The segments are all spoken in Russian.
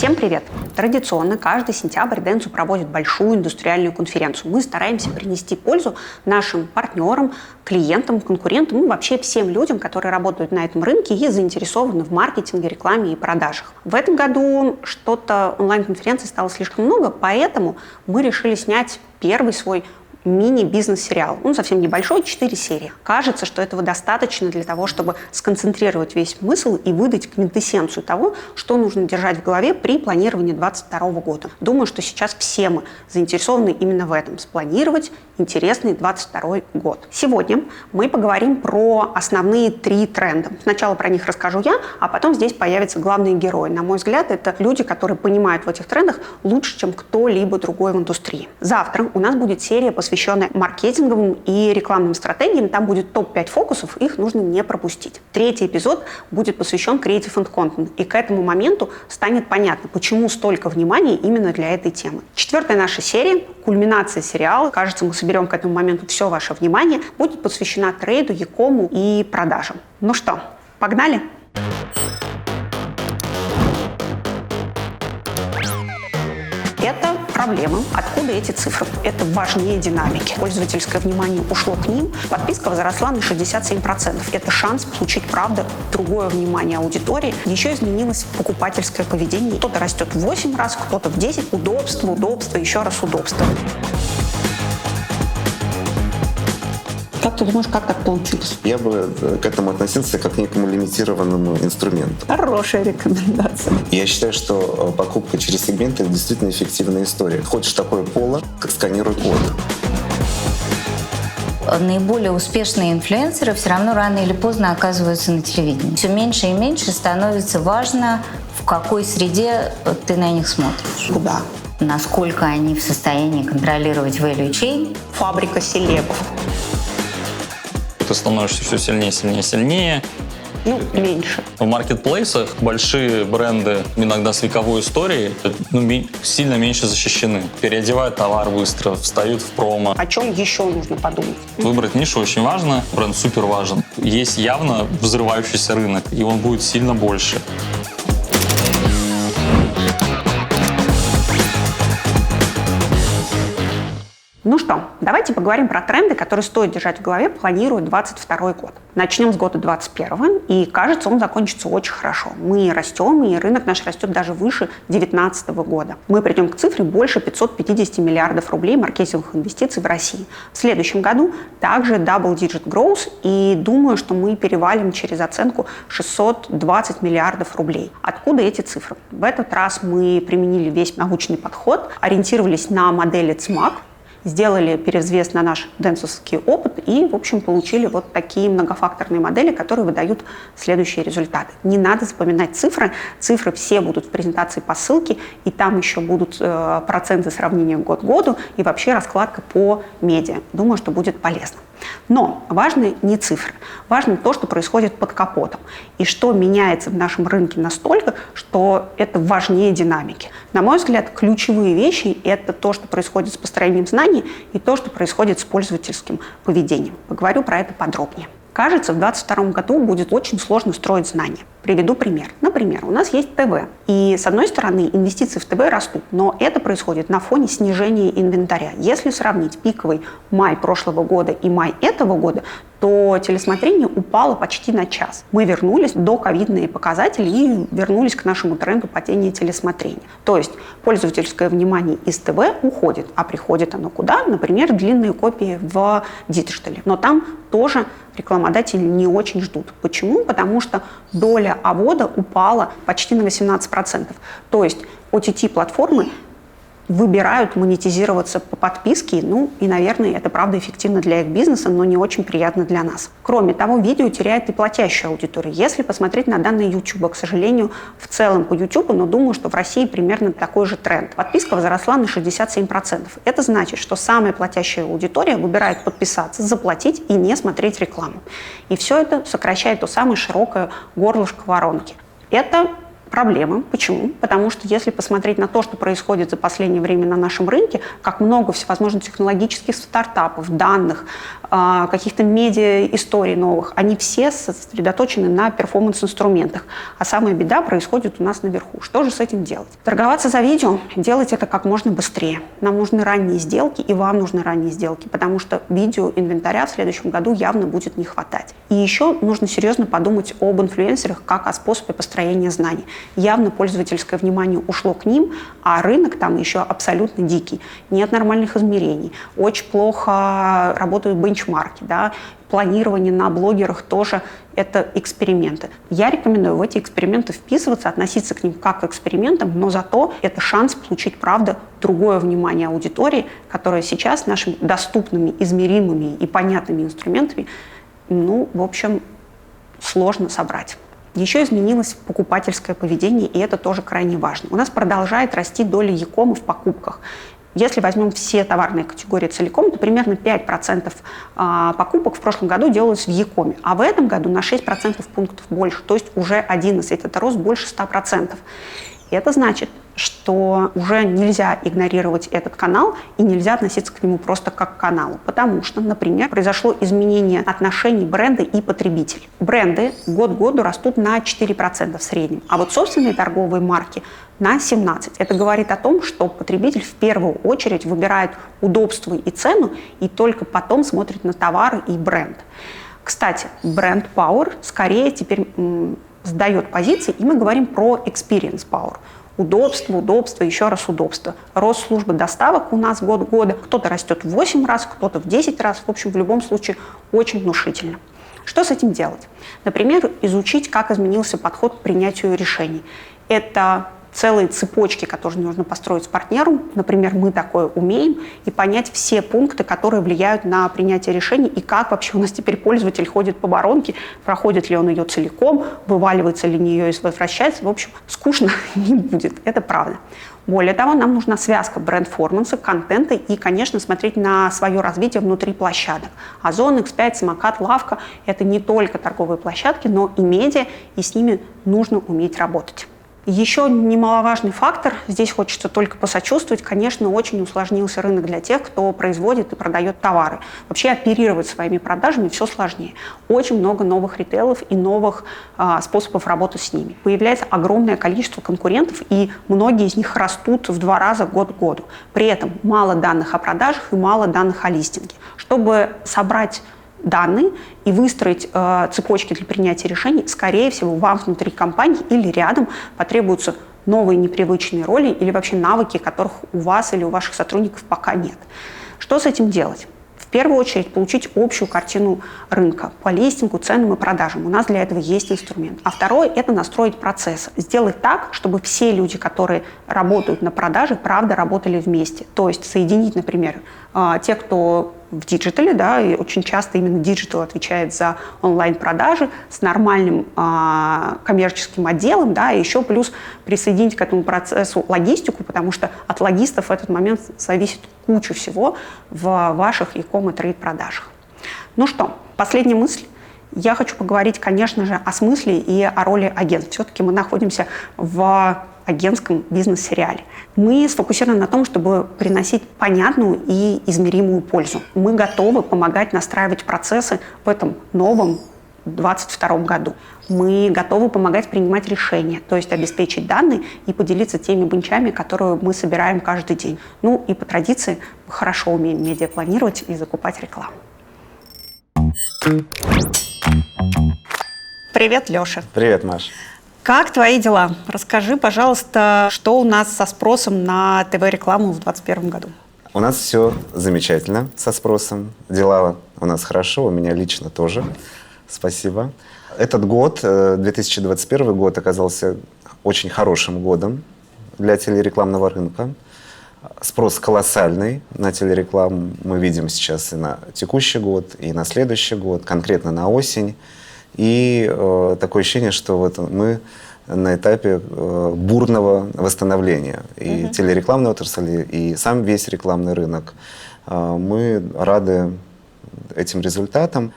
Всем привет! Традиционно каждый сентябрь Dentsu проводит большую индустриальную конференцию. Мы стараемся принести пользу нашим партнерам, клиентам, конкурентам, ну вообще всем людям, которые работают на этом рынке и заинтересованы в маркетинге, рекламе и продажах. В этом году что-то онлайн-конференций стало слишком много, поэтому мы решили снять первый свой мини-бизнес-сериал. Он совсем небольшой, 4 серии. Кажется, что этого достаточно для того, чтобы сконцентрировать весь смысл и выдать квинтэссенцию того, что нужно держать в голове при планировании 2022 года. Думаю, что сейчас все мы заинтересованы именно в этом – спланировать интересный 2022 год. Сегодня мы поговорим про основные 3 тренда. Сначала про них расскажу я, а потом здесь появятся главные герои. На мой взгляд, это люди, которые понимают в этих трендах лучше, чем кто-либо другой в индустрии. Завтра у нас будет серия, посвященная маркетинговым и рекламным стратегиям. Там будет топ-5 фокусов, их нужно не пропустить. 3-й эпизод будет посвящен Creative and Content, и к этому моменту станет понятно, почему столько внимания именно для этой темы. 4-я наша серия, кульминация сериала, кажется, мы соберем к этому моменту все ваше внимание, будет посвящена трейду, e-кому и продажам. Ну что, погнали? Это проблемы. Откуда эти цифры? Это важнее динамики. Пользовательское внимание ушло к ним, подписка возросла на 67%. Это шанс получить, правда, другое внимание аудитории. Еще изменилось покупательское поведение. Кто-то растет в 8 раз, кто-то в 10. Удобство, еще раз удобство. Как ты думаешь, как так получилось? Я бы к этому относился как к некому лимитированному инструменту. Хорошая рекомендация. Я считаю, что покупка через сегменты — это действительно эффективная история. Хочешь такое поло, как сканируй код. Наиболее успешные инфлюенсеры все равно рано или поздно оказываются на телевидении. Все меньше и меньше становится важно, в какой среде ты на них смотришь. Куда? Насколько они в состоянии контролировать value chain. Фабрика селебов. Ты становишься все сильнее. Меньше. В маркетплейсах большие бренды, иногда с вековой историей, сильно меньше защищены. Переодевают товар быстро, встают в промо. О чем еще нужно подумать? Выбрать нишу очень важно, бренд супер важен. Есть явно взрывающийся рынок, и он будет сильно больше. Ну что, давайте поговорим про тренды, которые стоит держать в голове, планируя 2022 год. Начнем с года 2021, и кажется, он закончится очень хорошо. Мы растем, и рынок наш растет даже выше 2019 года. Мы придем к цифре больше 550 миллиардов рублей маркетинговых инвестиций в России. В следующем году также double-digit growth, и думаю, что мы перевалим через оценку 620 миллиардов рублей. Откуда эти цифры? В этот раз мы применили весь научный подход, ориентировались на модели ЦМАК, сделали перевзвес на наш денсовский опыт и, в общем, получили вот такие многофакторные модели, которые выдают следующие результаты. Не надо запоминать цифры. Цифры все будут в презентации по ссылке, и там еще будут проценты сравнения год к году и вообще раскладка по медиа. Думаю, что будет полезно. Но важны не цифры, важно то, что происходит под капотом, и что меняется в нашем рынке настолько, что это важнее динамики. На мой взгляд, ключевые вещи – это то, что происходит с построением знаний, и то, что происходит с пользовательским поведением. Поговорю про это подробнее. Кажется, в 2022 году будет очень сложно строить знания. Приведу пример. Например, у нас есть ТВ. И, с одной стороны, инвестиции в ТВ растут, но это происходит на фоне снижения инвентаря. Если сравнить пиковый май прошлого года и май этого года, то телесмотрение упало почти на час. Мы вернулись до ковидные показатели и вернулись к нашему тренду падения телесмотрения. То есть пользовательское внимание из ТВ уходит, а приходит оно куда? Например, длинные копии в диджитале. Но там тоже рекламодатели не очень ждут. Почему? Потому что доля АВОДа упала почти на 18%. То есть OTT-платформы выбирают монетизироваться по подписке, и, наверное, это правда эффективно для их бизнеса, но не очень приятно для нас. Кроме того, видео теряет и платящую аудиторию. Если посмотреть на данные YouTube, к сожалению, в целом по YouTube, но думаю, что в России примерно такой же тренд. Подписка возросла на 67%. Это значит, что самая платящая аудитория выбирает подписаться, заплатить и не смотреть рекламу. И все это сокращает то самое широкое горлышко воронки. Это Проблема. Почему? Потому что если посмотреть на то, что происходит за последнее время на нашем рынке, как много всевозможных технологических стартапов, данных, каких-то медиа-историй новых, они все сосредоточены на перформанс-инструментах. А самая беда происходит у нас наверху. Что же с этим делать? Торговаться за видео, делать это как можно быстрее. Нам нужны ранние сделки, и вам нужны ранние сделки, потому что видеоинвентаря в следующем году явно будет не хватать. И еще нужно серьезно подумать об инфлюенсерах как о способе построения знаний. Явно пользовательское внимание ушло к ним, а рынок там еще абсолютно дикий. Нет нормальных измерений. Очень плохо работают бенчмарки. Да? Планирование на блогерах тоже это эксперименты. Я рекомендую в эти эксперименты вписываться, относиться к ним как к экспериментам, но зато это шанс получить, правда, другое внимание аудитории, которая сейчас нашими доступными, измеримыми и понятными инструментами, в общем, сложно собрать. Еще изменилось покупательское поведение, и это тоже крайне важно. У нас продолжает расти доля e-кома в покупках. Если возьмем все товарные категории целиком, то примерно 5% покупок в прошлом году делалось в e-коме, а в этом году на 6% пунктов больше, то есть уже 11%. Это рост больше 100%. И это значит, что уже нельзя игнорировать этот канал и нельзя относиться к нему просто как к каналу. Потому что, например, произошло изменение отношений бренда и потребителя. Бренды год к году растут на 4% в среднем, а вот собственные торговые марки на 17%. Это говорит о том, что потребитель в первую очередь выбирает удобство и цену, и только потом смотрит на товары и бренд. Кстати, бренд Power скорее теперь сдает позиции, и мы говорим про experience power. Удобство, еще раз удобство. Рост службы доставок у нас год года. Кто-то растет в 8 раз, кто-то в 10 раз. В общем, в любом случае, очень внушительно. Что с этим делать? Например, изучить, как изменился подход к принятию решений. Это целые цепочки, которые нужно построить с партнером. Например, мы такое умеем. И понять все пункты, которые влияют на принятие решений. И как вообще у нас теперь пользователь ходит по воронке. Проходит ли он ее целиком, вываливается ли нее и возвращается. В общем, скучно не будет. Это правда. Более того, нам нужна связка бренд-форманса, контента и, конечно, смотреть на свое развитие внутри площадок. Озон, X5, Самокат, Лавка – это не только торговые площадки, но и медиа, и с ними нужно уметь работать. Еще немаловажный фактор, здесь хочется только посочувствовать, конечно, очень усложнился рынок для тех, кто производит и продает товары. Вообще оперировать своими продажами все сложнее. Очень много новых ритейлов и новых способов работы с ними. Появляется огромное количество конкурентов, и многие из них растут в 2 раза год к году. При этом мало данных о продажах и мало данных о листинге. Чтобы собрать данные и выстроить цепочки для принятия решений, скорее всего, вам внутри компании или рядом потребуются новые непривычные роли или вообще навыки, которых у вас или у ваших сотрудников пока нет. Что с этим делать? В первую очередь получить общую картину рынка по листингу, ценам и продажам. У нас для этого есть инструмент. А второе – это настроить процесс. Сделать так, чтобы все люди, которые работают на продаже, правда работали вместе. То есть соединить, например, те, кто в диджитале, да, и очень часто именно диджитал отвечает за онлайн-продажи с нормальным коммерческим отделом, да, и еще плюс присоединить к этому процессу логистику, потому что от логистов в этот момент зависит куча всего в ваших e-com и трейд-продажах. Ну что, последняя мысль. Я хочу поговорить, конечно же, о смысле и о роли агентств. Все-таки мы находимся в агентском бизнес-сериале. Мы сфокусированы на том, чтобы приносить понятную и измеримую пользу. Мы готовы помогать настраивать процессы в этом новом 2022 году. Мы готовы помогать принимать решения, то есть обеспечить данные и поделиться теми бенчами, которые мы собираем каждый день. Ну и по традиции мы хорошо умеем медиапланировать и закупать рекламу. Привет, Леша. Привет, Маш. Как твои дела? Расскажи, пожалуйста, что у нас со спросом на ТВ-рекламу в 2021 году? У нас все замечательно со спросом. Дела у нас хорошо, у меня лично тоже. Спасибо. Этот год, 2021 год, оказался очень хорошим годом для телерекламного рынка. Спрос колоссальный на телерекламу мы видим сейчас и на текущий год, и на следующий год, конкретно на осень. И такое ощущение, что вот мы на этапе бурного восстановления и телерекламной отрасли, и сам весь рекламный рынок. Мы рады этим результатам.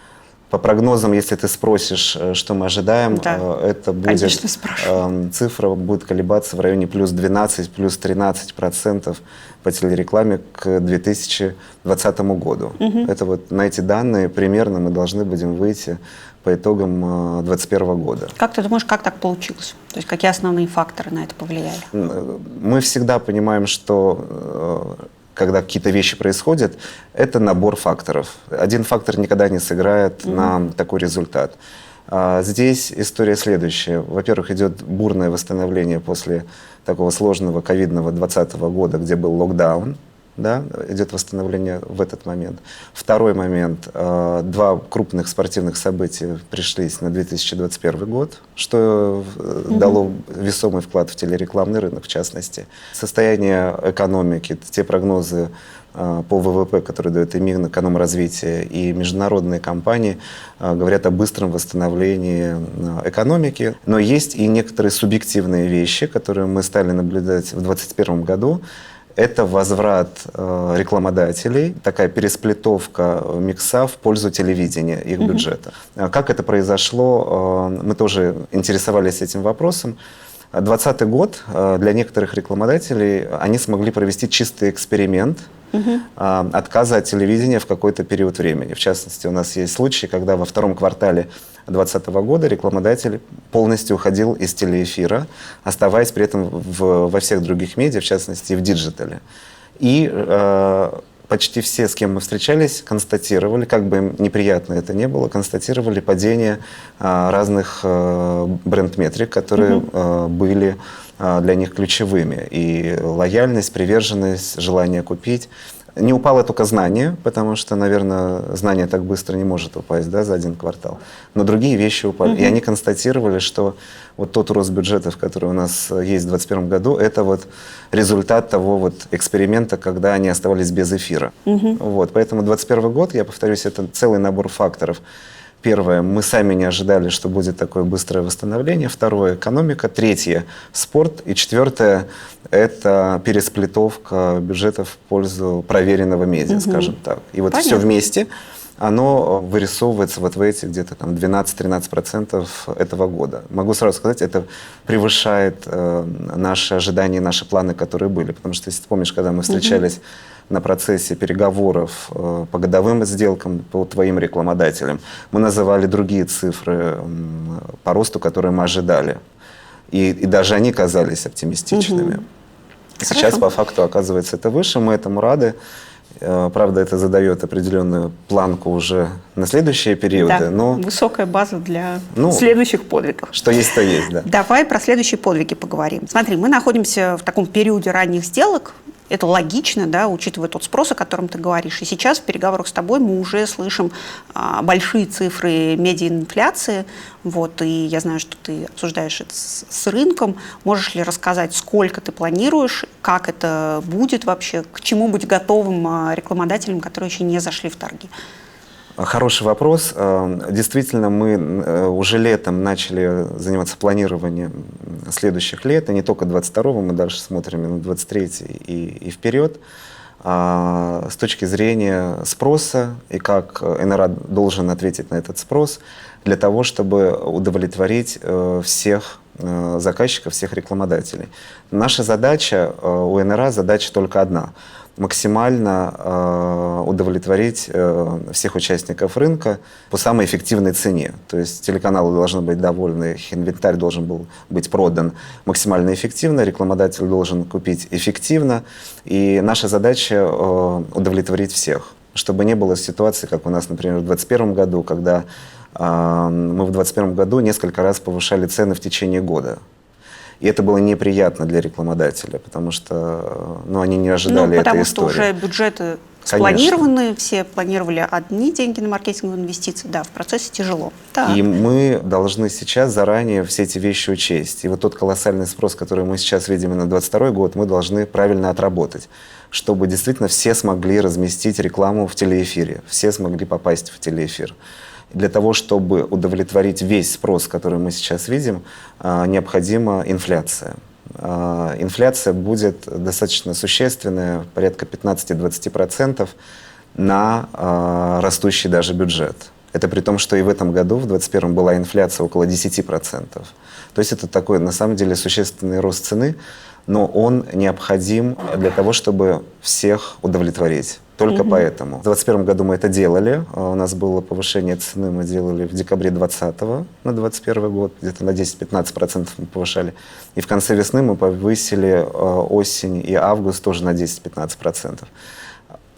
По прогнозам, если ты спросишь, что мы ожидаем, Да, это будет, конечно, спрашиваю. цифра будет колебаться в районе плюс 12, плюс 13% по телерекламе к 2020 году. Это вот на эти данные примерно мы должны будем выйти по итогам 2021 года. Как ты думаешь, как так получилось? То есть какие основные факторы на это повлияли? Мы всегда понимаем, что когда какие-то вещи происходят, это набор факторов. Один фактор никогда не сыграет на такой результат. Здесь история следующая. Во-первых, идет бурное восстановление после такого сложного ковидного 2020 года, где был локдаун. Да, идет восстановление в этот момент. Второй момент. Два крупных спортивных события пришлись на 2021 год, что дало весомый вклад в телерекламный рынок, в частности. Состояние экономики, те прогнозы по ВВП, которые дает и Минэкономразвития, и международные компании, говорят о быстром восстановлении экономики. Но есть и некоторые субъективные вещи, которые мы стали наблюдать в 2021 году. Это возврат рекламодателей, такая пересплитовка микса в пользу телевидения, их бюджета. Как это произошло, мы тоже интересовались этим вопросом. 2020 год для некоторых рекламодателей, они смогли провести чистый эксперимент отказа от телевидения в какой-то период времени. В частности, у нас есть случаи, когда во втором квартале 2020 года рекламодатель полностью уходил из телеэфира, оставаясь при этом во всех других медиа, в частности, и в диджитале. И почти все, с кем мы встречались, констатировали, как бы им неприятно это ни было, констатировали падение разных бренд-метрик, которые были для них ключевыми. И лояльность, приверженность, желание купить. Не упало только знание, потому что, наверное, знание так быстро не может упасть, да, за один квартал. Но другие вещи упали. И они констатировали, что вот тот рост бюджетов, который у нас есть в 2021 году, это вот результат того вот эксперимента, когда они оставались без эфира. Вот. Поэтому 2021 год, я повторюсь, это целый набор факторов. Первое, мы сами не ожидали, что будет такое быстрое восстановление. Второе, экономика. Третье, спорт. И четвертое, это пересплитовка бюджетов в пользу проверенного медиа, скажем так. И вот все вместе, оно вырисовывается вот в эти где-то там 12-13% этого года. Могу сразу сказать, это превышает наши ожидания, наши планы, которые были. Потому что, если ты помнишь, когда мы встречались на процессе переговоров по годовым сделкам, по твоим рекламодателям, мы называли другие цифры по росту, которые мы ожидали. И даже они казались оптимистичными. Сейчас, по факту, оказывается, это выше, мы этому рады. Правда, это задает определенную планку уже на следующие периоды. Да, но высокая база для следующих подвигов. Что есть, то есть, да. Давай про следующие подвиги поговорим. Смотри, мы находимся в таком периоде ранних сделок. Это логично, да, учитывая тот спрос, о котором ты говоришь. И сейчас в переговорах с тобой мы уже слышим большие цифры медиаинфляции. Вот, и я знаю, что ты обсуждаешь это с рынком. Можешь ли рассказать, сколько ты планируешь, как это будет вообще, к чему быть готовым рекламодателям, которые еще не зашли в торги? Хороший вопрос. Действительно, мы уже летом начали заниматься планированием следующих лет, и не только 22-го, мы дальше смотрим на 23-й и вперед. С точки зрения спроса и как НРА должен ответить на этот спрос, для того, чтобы удовлетворить всех заказчиков, всех рекламодателей. Наша задача, у НРА задача только одна – максимально удовлетворить всех участников рынка по самой эффективной цене. То есть телеканалы должны быть довольны, их инвентарь должен был быть продан максимально эффективно, рекламодатель должен купить эффективно. И наша задача удовлетворить всех, чтобы не было ситуации, как у нас, например, в 2021 году, когда мы в 2021 году несколько раз повышали цены в течение года. И это было неприятно для рекламодателя, потому что они не ожидали этой истории. Потому что уже бюджеты спланированы, все планировали одни деньги на маркетинговые инвестиции. Да, в процессе тяжело. Так. И мы должны сейчас заранее все эти вещи учесть. И вот тот колоссальный спрос, который мы сейчас видим на 2022 год, мы должны правильно отработать, чтобы действительно все смогли разместить рекламу в телеэфире, все смогли попасть в телеэфир. Для того, чтобы удовлетворить весь спрос, который мы сейчас видим, необходима инфляция. Инфляция будет достаточно существенная, порядка 15-20% на растущий даже бюджет. Это при том, что и в этом году, в 2021, была инфляция около 10%. То есть это такой, на самом деле, существенный рост цены, но он необходим для того, чтобы всех удовлетворить. Только поэтому. В 2021 году мы это делали. У нас было повышение цены, мы делали в декабре 2020 на 2021 год, где-то на 10-15% мы повышали. И в конце весны мы повысили осень и август тоже на 10-15%.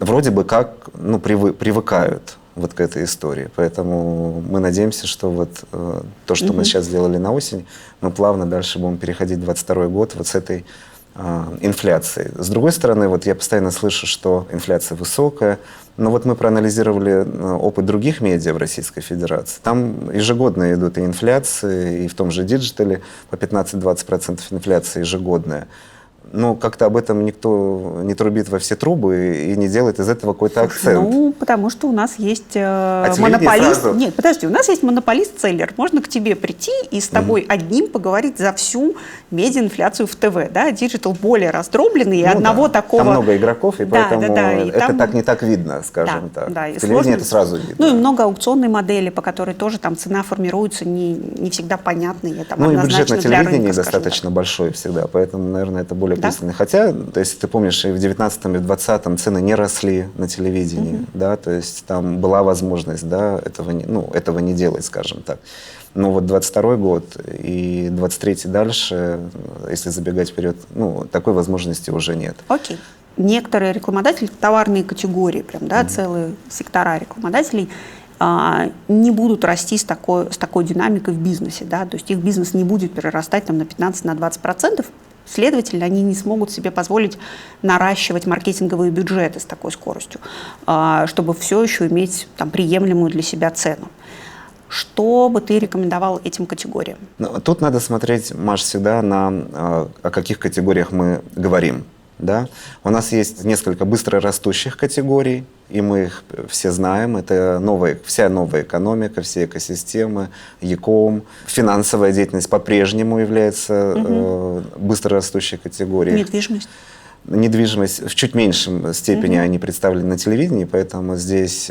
Вроде бы как привыкают вот к этой истории. Поэтому мы надеемся, что вот то, что мы сейчас сделали на осень, мы плавно дальше будем переходить в 2022 год вот с этой инфляцией. С другой стороны, вот я постоянно слышу, что инфляция высокая, но вот мы проанализировали опыт других медиа в Российской Федерации. Там ежегодно идут и инфляции, и в том же диджитале по 15-20% инфляция ежегодная. Но как-то об этом никто не трубит во все трубы и не делает из этого какой-то акцент. Ну, потому что у нас есть монополист. Сразу... Нет, подожди, у нас есть монополист-селлер. Можно к тебе прийти и с тобой одним поговорить за всю медиаинфляцию в ТВ. Да? Диджитал более раздробленный, и одного такого... Там много игроков, и поэтому и это там... так не так видно, скажем так. Да, в телевидении это сразу видно. Ну и много аукционной модели, по которой тоже там цена формируется не всегда понятной. Ну и бюджет на телевидении достаточно большой всегда, поэтому, наверное, это более пристально. Хотя, то есть ты помнишь, и в 19-м, и в 20-м цены не росли на телевидении, да, то есть там была возможность, да, этого не делать, скажем так. Но вот 22-й год и 23-й дальше, если забегать вперед, такой возможности уже нет. Окей. Некоторые рекламодатели, товарные категории, прям, да, целые сектора рекламодателей, не будут расти с такой динамикой в бизнесе, да, то есть их бизнес не будет перерастать там, на 15-20%, следовательно, они не смогут себе позволить наращивать маркетинговые бюджеты с такой скоростью, чтобы все еще иметь там, приемлемую для себя цену. Что бы ты рекомендовал этим категориям? Тут надо смотреть, Маш, всегда о каких категориях мы говорим. Да? У нас есть несколько быстро растущих категорий, и мы их все знаем. Это вся новая экономика, все экосистемы, e-com. Финансовая деятельность по-прежнему является быстро растущей категорией. Недвижимость в чуть меньшем степени они представлены на телевидении, поэтому здесь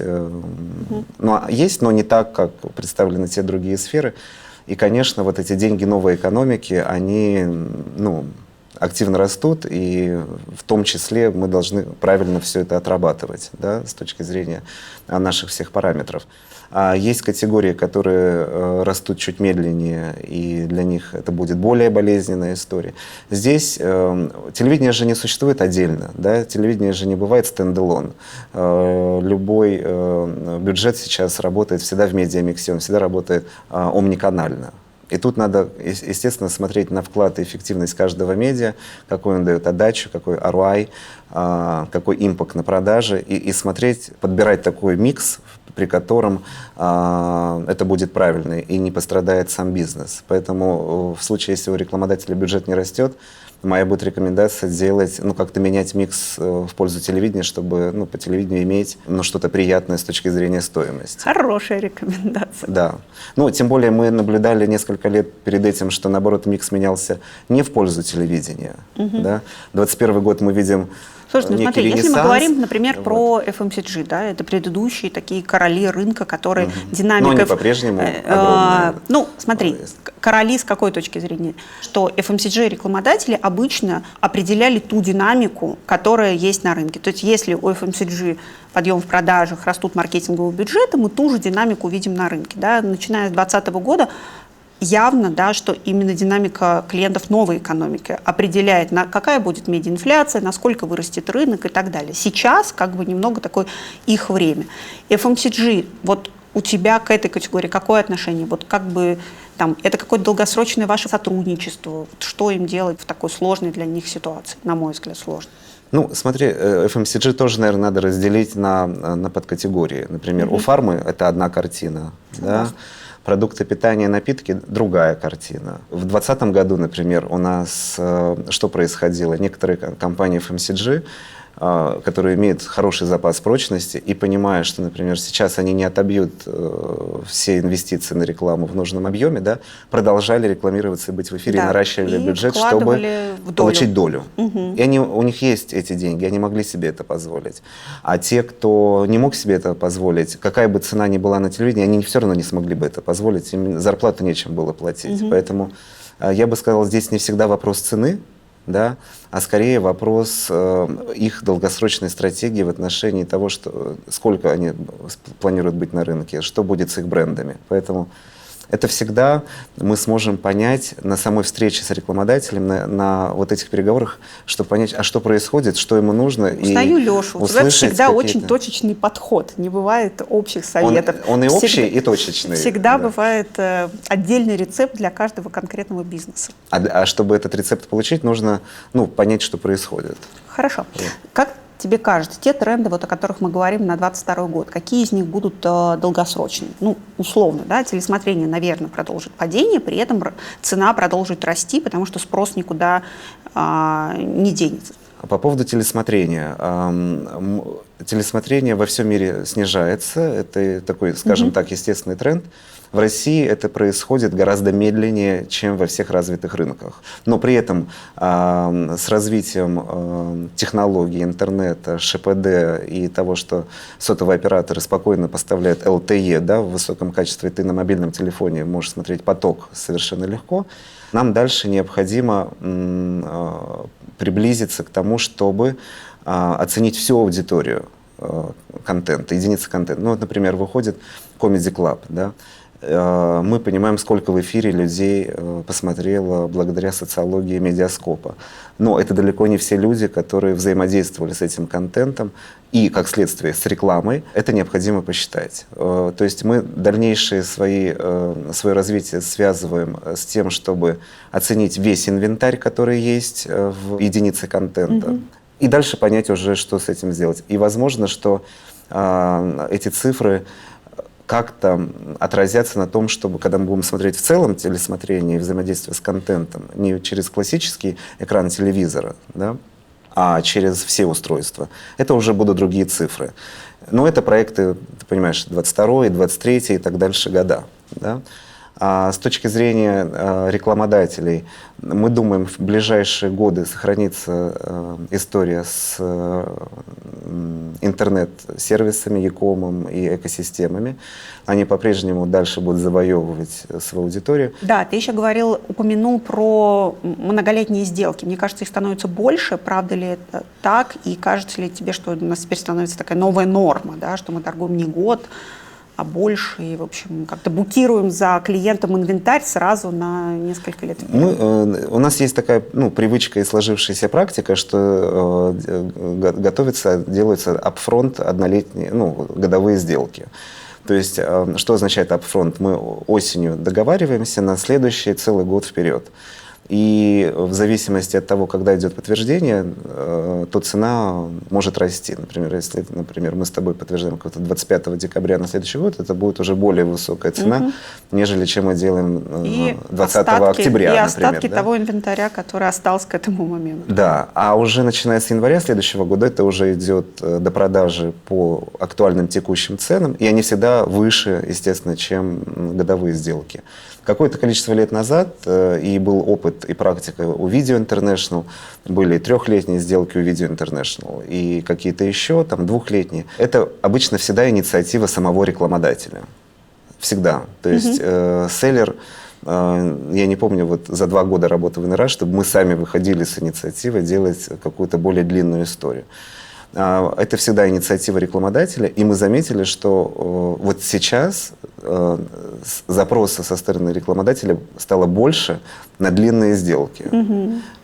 есть, но не так, как представлены те другие сферы. И, конечно, вот эти деньги новой экономики, они активно растут, и в том числе мы должны правильно все это отрабатывать, да, с точки зрения наших всех параметров. А есть категории, которые растут чуть медленнее, и для них это будет более болезненная история. Здесь телевидение же не существует отдельно, да? Телевидение же не бывает стендалон. Любой бюджет сейчас работает всегда в медиамиксе, он всегда работает омниканально. И тут надо, естественно, смотреть на вклад и эффективность каждого медиа, какой он дает отдачу, какой ROI, какой импакт на продаже, и смотреть, подбирать такой микс, при котором это будет правильно и не пострадает сам бизнес. Поэтому в случае, если у рекламодателя бюджет не растет, моя будет рекомендация сделать, как-то менять микс в пользу телевидения, чтобы по телевидению иметь что-то приятное с точки зрения стоимости. Хорошая рекомендация. Да. Тем более мы наблюдали несколько лет перед этим, что, наоборот, микс менялся не в пользу телевидения. Да? 2021 год мы видим Слушай, смотри, если мы говорим, например, про FMCG, да, это предыдущие такие короли рынка, которые динамика... Но они по-прежнему огромные. Смотри, короли с какой точки зрения? Что FMCG-рекламодатели обычно определяли ту динамику, которая есть на рынке. То есть если у FMCG подъем в продажах, растут маркетинговые бюджеты, мы ту же динамику видим на рынке. Да? Начиная с 2020 года явно, да, что именно динамика клиентов новой экономики определяет, какая будет медиаинфляция, насколько вырастет рынок и так далее. Сейчас немного такое их время. FMCG, вот у тебя к этой категории какое отношение? Вот это какое-то долгосрочное ваше сотрудничество? Что им делать в такой сложной для них ситуации? На мой взгляд, сложно. Смотри, FMCG тоже, наверное, надо разделить на подкатегории. Например, у фармы это одна картина, да? Продукты питания, напитки – другая картина. В 2020 году, например, у нас что происходило? Некоторые компании FMCG которые имеют хороший запас прочности, и понимая, что, например, сейчас они не отобьют все инвестиции на рекламу в нужном объеме, да, продолжали рекламироваться и быть в эфире, Да, наращивали и бюджет, вкладывали чтобы в долю. получить долю. И у них есть эти деньги, они могли себе это позволить. А те, кто не мог себе это позволить, какая бы цена ни была на телевидении, они все равно не смогли бы это позволить, им зарплату нечем было платить. Поэтому я бы сказал, здесь не всегда вопрос цены, да, а скорее вопрос их долгосрочной стратегии в отношении того, сколько они планируют быть на рынке, что будет с их брендами. Поэтому это всегда мы сможем понять на самой встрече с рекламодателем, на вот этих переговорах, чтобы понять, а что происходит, что ему нужно. Узнаю Лешу, у тебя всегда очень точечный подход, не бывает общих советов. Он и общий, и точечный. Всегда бывает отдельный рецепт для каждого конкретного бизнеса. А чтобы этот рецепт получить, нужно понять, что происходит. Хорошо. Как тебе кажется, те тренды, о которых мы говорим на 2022 год, какие из них будут долгосрочными? Условно, да, телесмотрение, наверное, продолжит падение, при этом цена продолжит расти, потому что спрос никуда не денется. По поводу телесмотрения. Телесмотрение во всем мире снижается. Это такой, скажем так, естественный тренд. В России это происходит гораздо медленнее, чем во всех развитых рынках. Но при этом с развитием технологий, интернета, ШПД и того, что сотовые операторы спокойно поставляют LTE, да, в высоком качестве, ты на мобильном телефоне можешь смотреть поток совершенно легко, нам дальше необходимо приблизиться к тому, чтобы оценить всю аудиторию контента, единицы контента. Например, выходит Comedy Club, да? Мы понимаем, сколько в эфире людей посмотрело благодаря социологии Медиаскопа. Но это далеко не все люди, которые взаимодействовали с этим контентом и, как следствие, с рекламой. Это необходимо посчитать. То есть мы дальнейшее свое развитие связываем с тем, чтобы оценить весь инвентарь, который есть в единице контента. И дальше понять уже, что с этим сделать. И возможно, что эти цифры как-то отразятся на том, чтобы, когда мы будем смотреть в целом телесмотрение и взаимодействие с контентом, не через классический экран телевизора, да, а через все устройства, это уже будут другие цифры. Но это проекты, ты понимаешь, 22-й, 23-й и так дальше года. Да? А с точки зрения рекламодателей, мы думаем, в ближайшие годы сохранится история с интернет-сервисами, Якомом и экосистемами. Они по-прежнему дальше будут завоевывать свою аудиторию. Да, ты еще упомянул про многолетние сделки. Мне кажется, их становится больше. Правда ли это так? И кажется ли тебе, что у нас теперь становится такая новая норма, да, что мы торгуем не год, а больше, и, в общем, как-то букируем за клиентом инвентарь сразу на несколько лет вперед. У нас есть такая привычка и сложившаяся практика, что делаются upfront однолетние, годовые сделки. То есть, что означает upfront? Мы осенью договариваемся на следующий целый год вперед. И в зависимости от того, когда идет подтверждение, то цена может расти. Например, если мы с тобой подтверждаем 25 декабря на следующий год, это будет уже более высокая цена, нежели чем мы делаем 20 октября, и например. остатки того инвентаря, который остался к этому моменту. Да, а уже начиная с января следующего года это уже идет до продажи по актуальным текущим ценам, и они всегда выше, естественно, чем годовые сделки. Какое-то количество лет назад, и был опыт и практика у Video International, были 3-летние сделки у Video International и какие-то еще, там, 2-летние. Это обычно всегда инициатива самого рекламодателя. Всегда. То есть селлер, я не помню, вот за 2 года работы в НРА, чтобы мы сами выходили с инициативой делать какую-то более длинную историю. Это всегда инициатива рекламодателя, и мы заметили, что вот сейчас запроса со стороны рекламодателя стало больше на длинные сделки.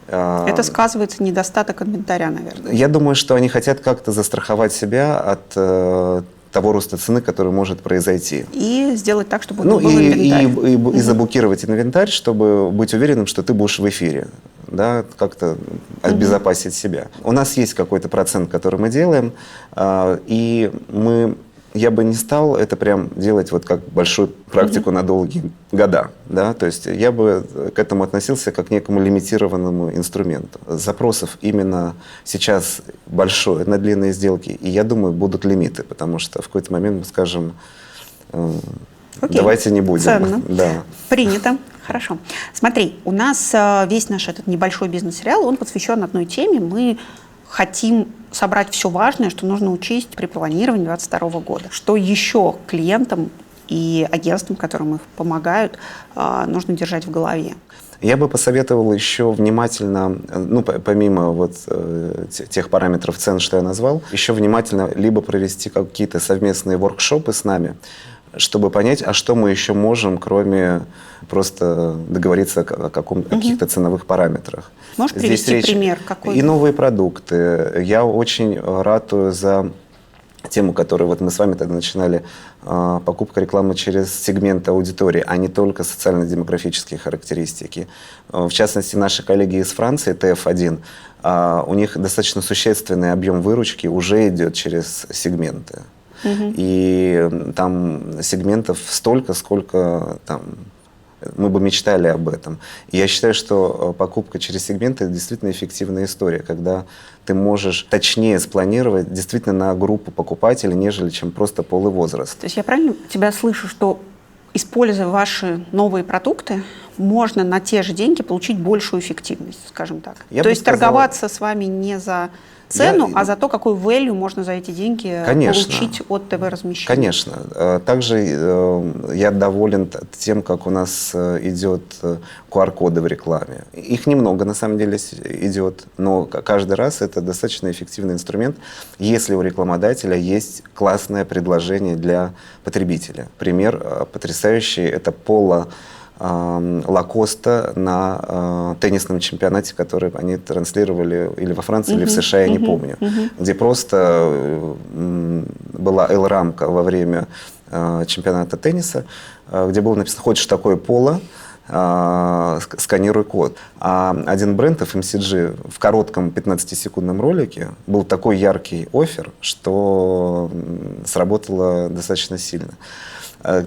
Это сказывается недостаток инвентаря, наверное. Я думаю, что они хотят как-то застраховать себя от того роста цены, который может произойти. И сделать так, чтобы был инвентарь. И заблокировать инвентарь, чтобы быть уверенным, что ты будешь в эфире. Да, как-то обезопасить себя. У нас есть какой-то процент, который мы делаем, и мы Я бы не стал это прям делать вот как большую практику на долгие года, да, то есть я бы к этому относился как к некому лимитированному инструменту. Запросов именно сейчас большое на длинные сделки, и я думаю, будут лимиты, потому что в какой-то момент мы скажем, давайте не будем. Ценно. Да. Принято. Хорошо. Смотри, у нас весь наш этот небольшой бизнес-сериал, он посвящен одной теме. Мы хотим собрать все важное, что нужно учесть при планировании 2022 года. Что еще клиентам и агентствам, которым их помогают, нужно держать в голове? Я бы посоветовал еще внимательно, ну, помимо вот тех параметров цен, что я назвал, еще внимательно либо провести какие-то совместные воркшопы с нами, чтобы понять, а что мы еще можем, кроме просто договориться о каких-то ценовых параметрах. Можешь привести пример? Какой? И новые продукты. Я очень ратую за тему, которую вот мы с вами тогда начинали, покупка рекламы через сегмент аудитории, а не только социально-демографические характеристики. В частности, наши коллеги из Франции, TF1, у них достаточно существенный объем выручки уже идет через сегменты. И там сегментов столько, сколько там мы бы мечтали об этом. И я считаю, что покупка через сегменты – это действительно эффективная история, когда ты можешь точнее спланировать действительно на группу покупателей, нежели чем просто пол и возраст. То есть я правильно тебя слышу, что, используя ваши новые продукты, можно на те же деньги получить большую эффективность, скажем так? То есть торговаться с вами не за цену, а за то, какой value можно за эти деньги получить от ТВ-размещения. Конечно. Также я доволен тем, как у нас идет QR-коды в рекламе. Их немного, на самом деле, идет, но каждый раз это достаточно эффективный инструмент, если у рекламодателя есть классное предложение для потребителя. Пример потрясающий – это Пола Лакоста на теннисном чемпионате, который они транслировали или во Франции, или в США, я не помню, где просто была L-рамка во время чемпионата тенниса, где было написано «Хочешь такое поло? Сканируй код». А один бренд, FMCG, в коротком 15-секундном ролике был такой яркий оффер, что сработало достаточно сильно.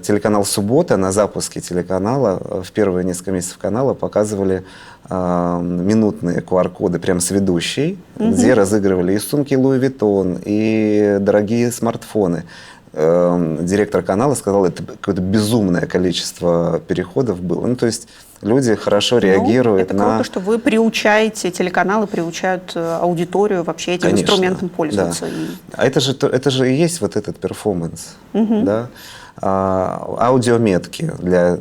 Телеканал «Суббота» на запуске телеканала в первые несколько месяцев канала показывали минутные QR-коды прямо с ведущей, где разыгрывали и сумки Луи Виттон, и дорогие смартфоны. Директор канала сказал, это какое-то безумное количество переходов было. Ну, то есть люди хорошо реагируют это круто, что вы приучаете, телеканалы приучают аудиторию вообще этим инструментом пользоваться. Да. А это же и есть вот этот перформанс. Да? Аудиометки для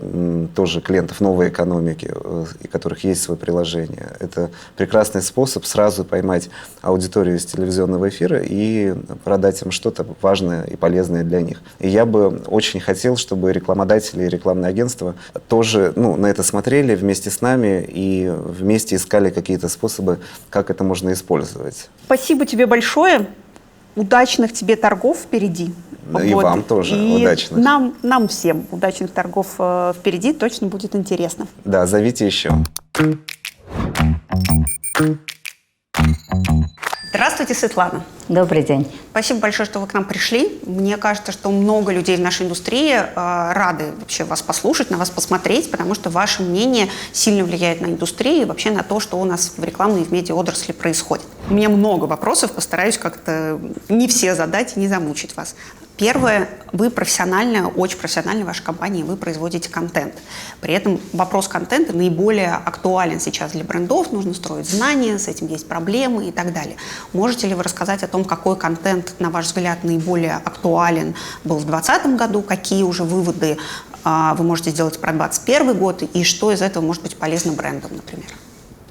тоже клиентов новой экономики, у которых есть свое приложение. Это прекрасный способ сразу поймать аудиторию из телевизионного эфира и продать им что-то важное и полезное для них. И я бы очень хотел, чтобы рекламодатели и рекламные агентства тоже на это смотрели вместе с нами и вместе искали какие-то способы, как это можно использовать. Спасибо тебе большое. Удачных тебе торгов впереди. И вам тоже удачных. Нам всем удачных торгов впереди, точно будет интересно. Да, зовите еще. Здравствуйте, Светлана. Добрый день. Спасибо большое, что вы к нам пришли. Мне кажется, что много людей в нашей индустрии рады вообще вас послушать, на вас посмотреть, потому что ваше мнение сильно влияет на индустрию и вообще на то, что у нас в рекламной и в медиаотрасли происходит. У меня много вопросов, постараюсь как-то не все задать и не замучить вас. Первое, вы профессионально, очень профессионально в вашей компании, вы производите контент. При этом вопрос контента наиболее актуален сейчас для брендов, нужно строить знания, с этим есть проблемы и так далее. Можете ли вы рассказать о том, какой контент, на ваш взгляд, наиболее актуален был в 2020 году, какие уже выводы вы можете сделать про 2021 год и что из этого может быть полезно брендам, например?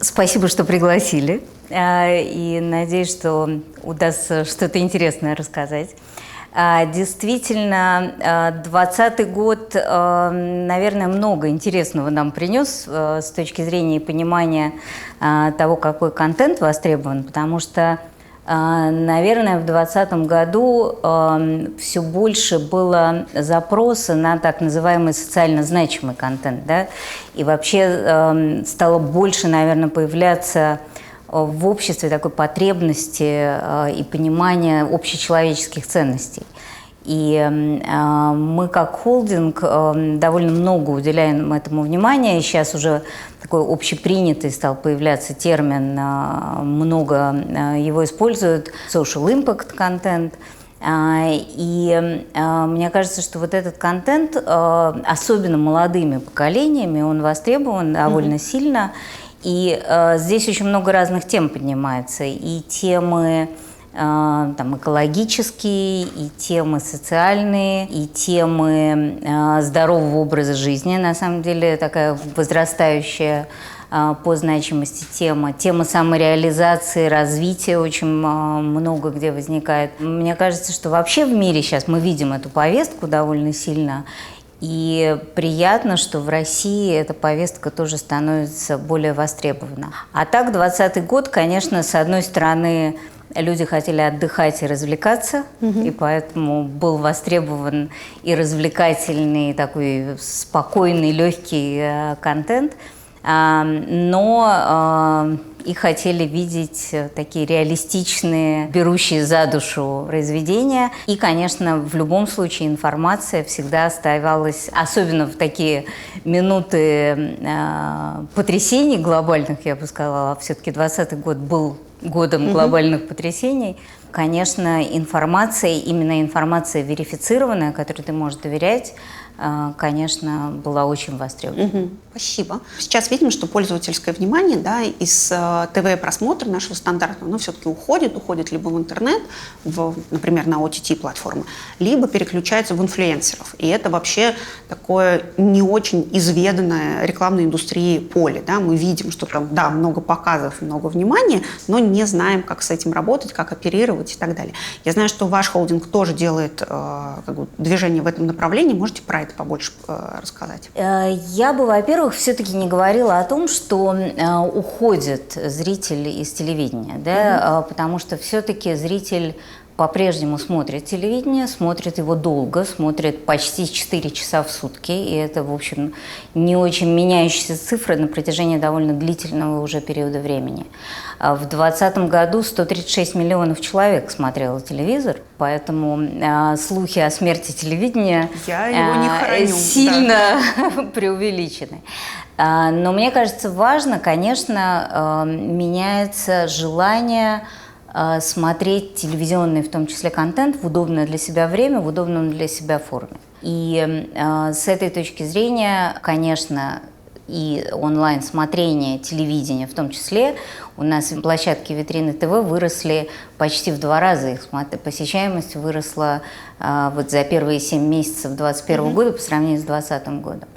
Спасибо, что пригласили. И надеюсь, что удастся что-то интересное рассказать. Действительно, 2020 год, наверное, много интересного нам принес с точки зрения понимания того, какой контент востребован, потому что, наверное, в 2020 году все больше было запроса на так называемый социально значимый контент, да? И вообще стало больше, наверное, появляться в обществе такой потребности и понимания общечеловеческих ценностей. И мы как холдинг довольно много уделяем этому внимания. И сейчас уже такой общепринятый стал появляться термин, много его используют, social impact контент. И мне кажется, что вот этот контент, особенно молодыми поколениями, он востребован довольно сильно. И здесь очень много разных тем поднимается. И темы там, экологические, и темы социальные, и темы здорового образа жизни. На самом деле такая возрастающая по значимости тема. Тема самореализации, развития очень много где возникает. Мне кажется, что вообще в мире сейчас мы видим эту повестку довольно сильно. И приятно, что в России эта повестка тоже становится более востребована. А так, 2020 год, конечно, с одной стороны, люди хотели отдыхать и развлекаться, и поэтому был востребован и развлекательный, такой спокойный, легкий контент. Но и хотели видеть такие реалистичные, берущие за душу произведения. И, конечно, в любом случае информация всегда оставалась, особенно в такие минуты потрясений глобальных, я бы сказала, все-таки 2020 год был годом глобальных потрясений. Конечно, информация, именно информация верифицированная, которой ты можешь доверять, конечно, была очень востребована. Спасибо. Сейчас видим, что пользовательское внимание, да, из ТВ-просмотра нашего стандартного, оно все-таки уходит либо в интернет, например, на OTT-платформы, либо переключается в инфлюенсеров. И это вообще такое не очень изведанное рекламной индустрии поле. Да? Мы видим, что там, да, много показов, много внимания, но не знаем, как с этим работать, как оперировать и так далее. Я знаю, что ваш холдинг тоже делает движение в этом направлении. Можете про это побольше рассказать? Я бы, во-первых, все-таки не говорила о том, что уходит зритель из телевидения, да, потому что все-таки зритель по-прежнему смотрит телевидение, смотрит его долго, смотрит почти 4 часа в сутки, и это, в общем, не очень меняющиеся цифры на протяжении довольно длительного уже периода времени. В 2020 году 136 миллионов человек смотрело телевизор, поэтому слухи о смерти телевидения сильно преувеличены. Но мне кажется, важно, конечно, меняется желание смотреть телевизионный, в том числе, контент в удобное для себя время, в удобном для себя форме. И с этой точки зрения, конечно, и онлайн-смотрение телевидения в том числе, у нас площадки витрины ТВ выросли почти в 2 раза, их посещаемость выросла вот за первые 7 месяцев 2021 года по сравнению с 2020 годом.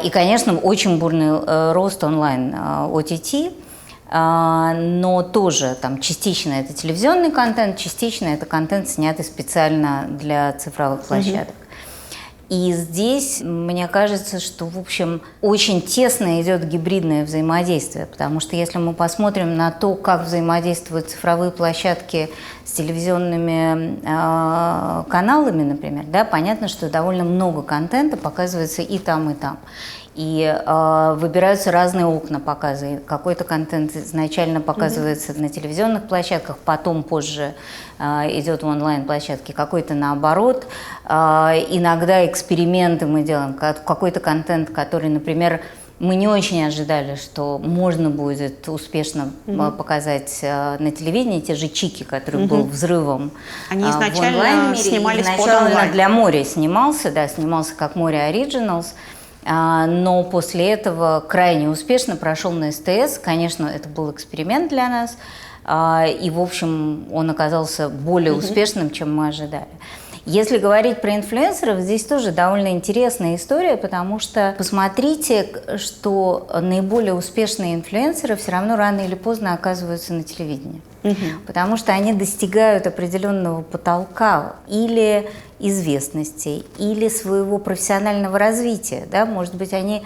И, конечно, очень бурный рост онлайн OTT, но тоже там частично это телевизионный контент, частично это контент, снятый специально для цифровых площадок. И здесь, мне кажется, что, в общем, очень тесно идет гибридное взаимодействие, потому что если мы посмотрим на то, как взаимодействуют цифровые площадки с телевизионными каналами, например, да, понятно, что довольно много контента показывается и там, и там. И выбираются разные окна показа. Какой-то контент изначально показывается на телевизионных площадках, потом позже идет в онлайн-площадке, какой-то наоборот. Иногда эксперименты мы делаем. Какой-то контент, который, например, мы не очень ожидали, что можно будет успешно показать на телевидении те же чики, который был взрывом. Они изначально снимались под онлайн. Для Море снимался как Море Originals. Но после этого крайне успешно прошел на СТС. Конечно, это был эксперимент для нас, и, в общем, он оказался более успешным, чем мы ожидали. Если говорить про инфлюенсеров, здесь тоже довольно интересная история, потому что посмотрите, что наиболее успешные инфлюенсеры все равно рано или поздно оказываются на телевидении. Потому что они достигают определенного потолка или известности, или своего профессионального развития. Да? Может быть, они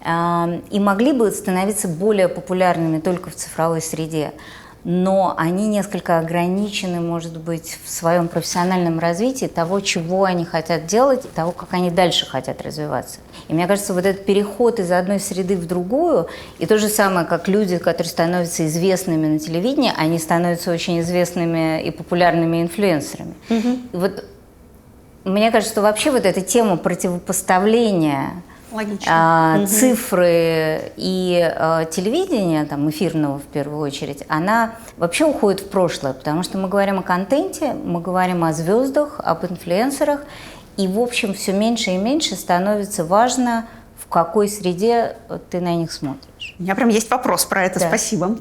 и могли бы становиться более популярными только в цифровой среде, но они несколько ограничены, может быть, в своем профессиональном развитии того, чего они хотят делать, того, как они дальше хотят развиваться. И мне кажется, вот этот переход из одной среды в другую, и то же самое, как люди, которые становятся известными на телевидении, они становятся очень известными и популярными инфлюенсерами. И вот Мне кажется, что вообще вот эта тема противопоставления цифры и телевидения, там, эфирного в первую очередь, она вообще уходит в прошлое, потому что мы говорим о контенте, мы говорим о звездах, об инфлюенсерах, и, в общем, все меньше и меньше становится важно, в какой среде ты на них смотришь. У меня прям есть вопрос про это, да. Спасибо.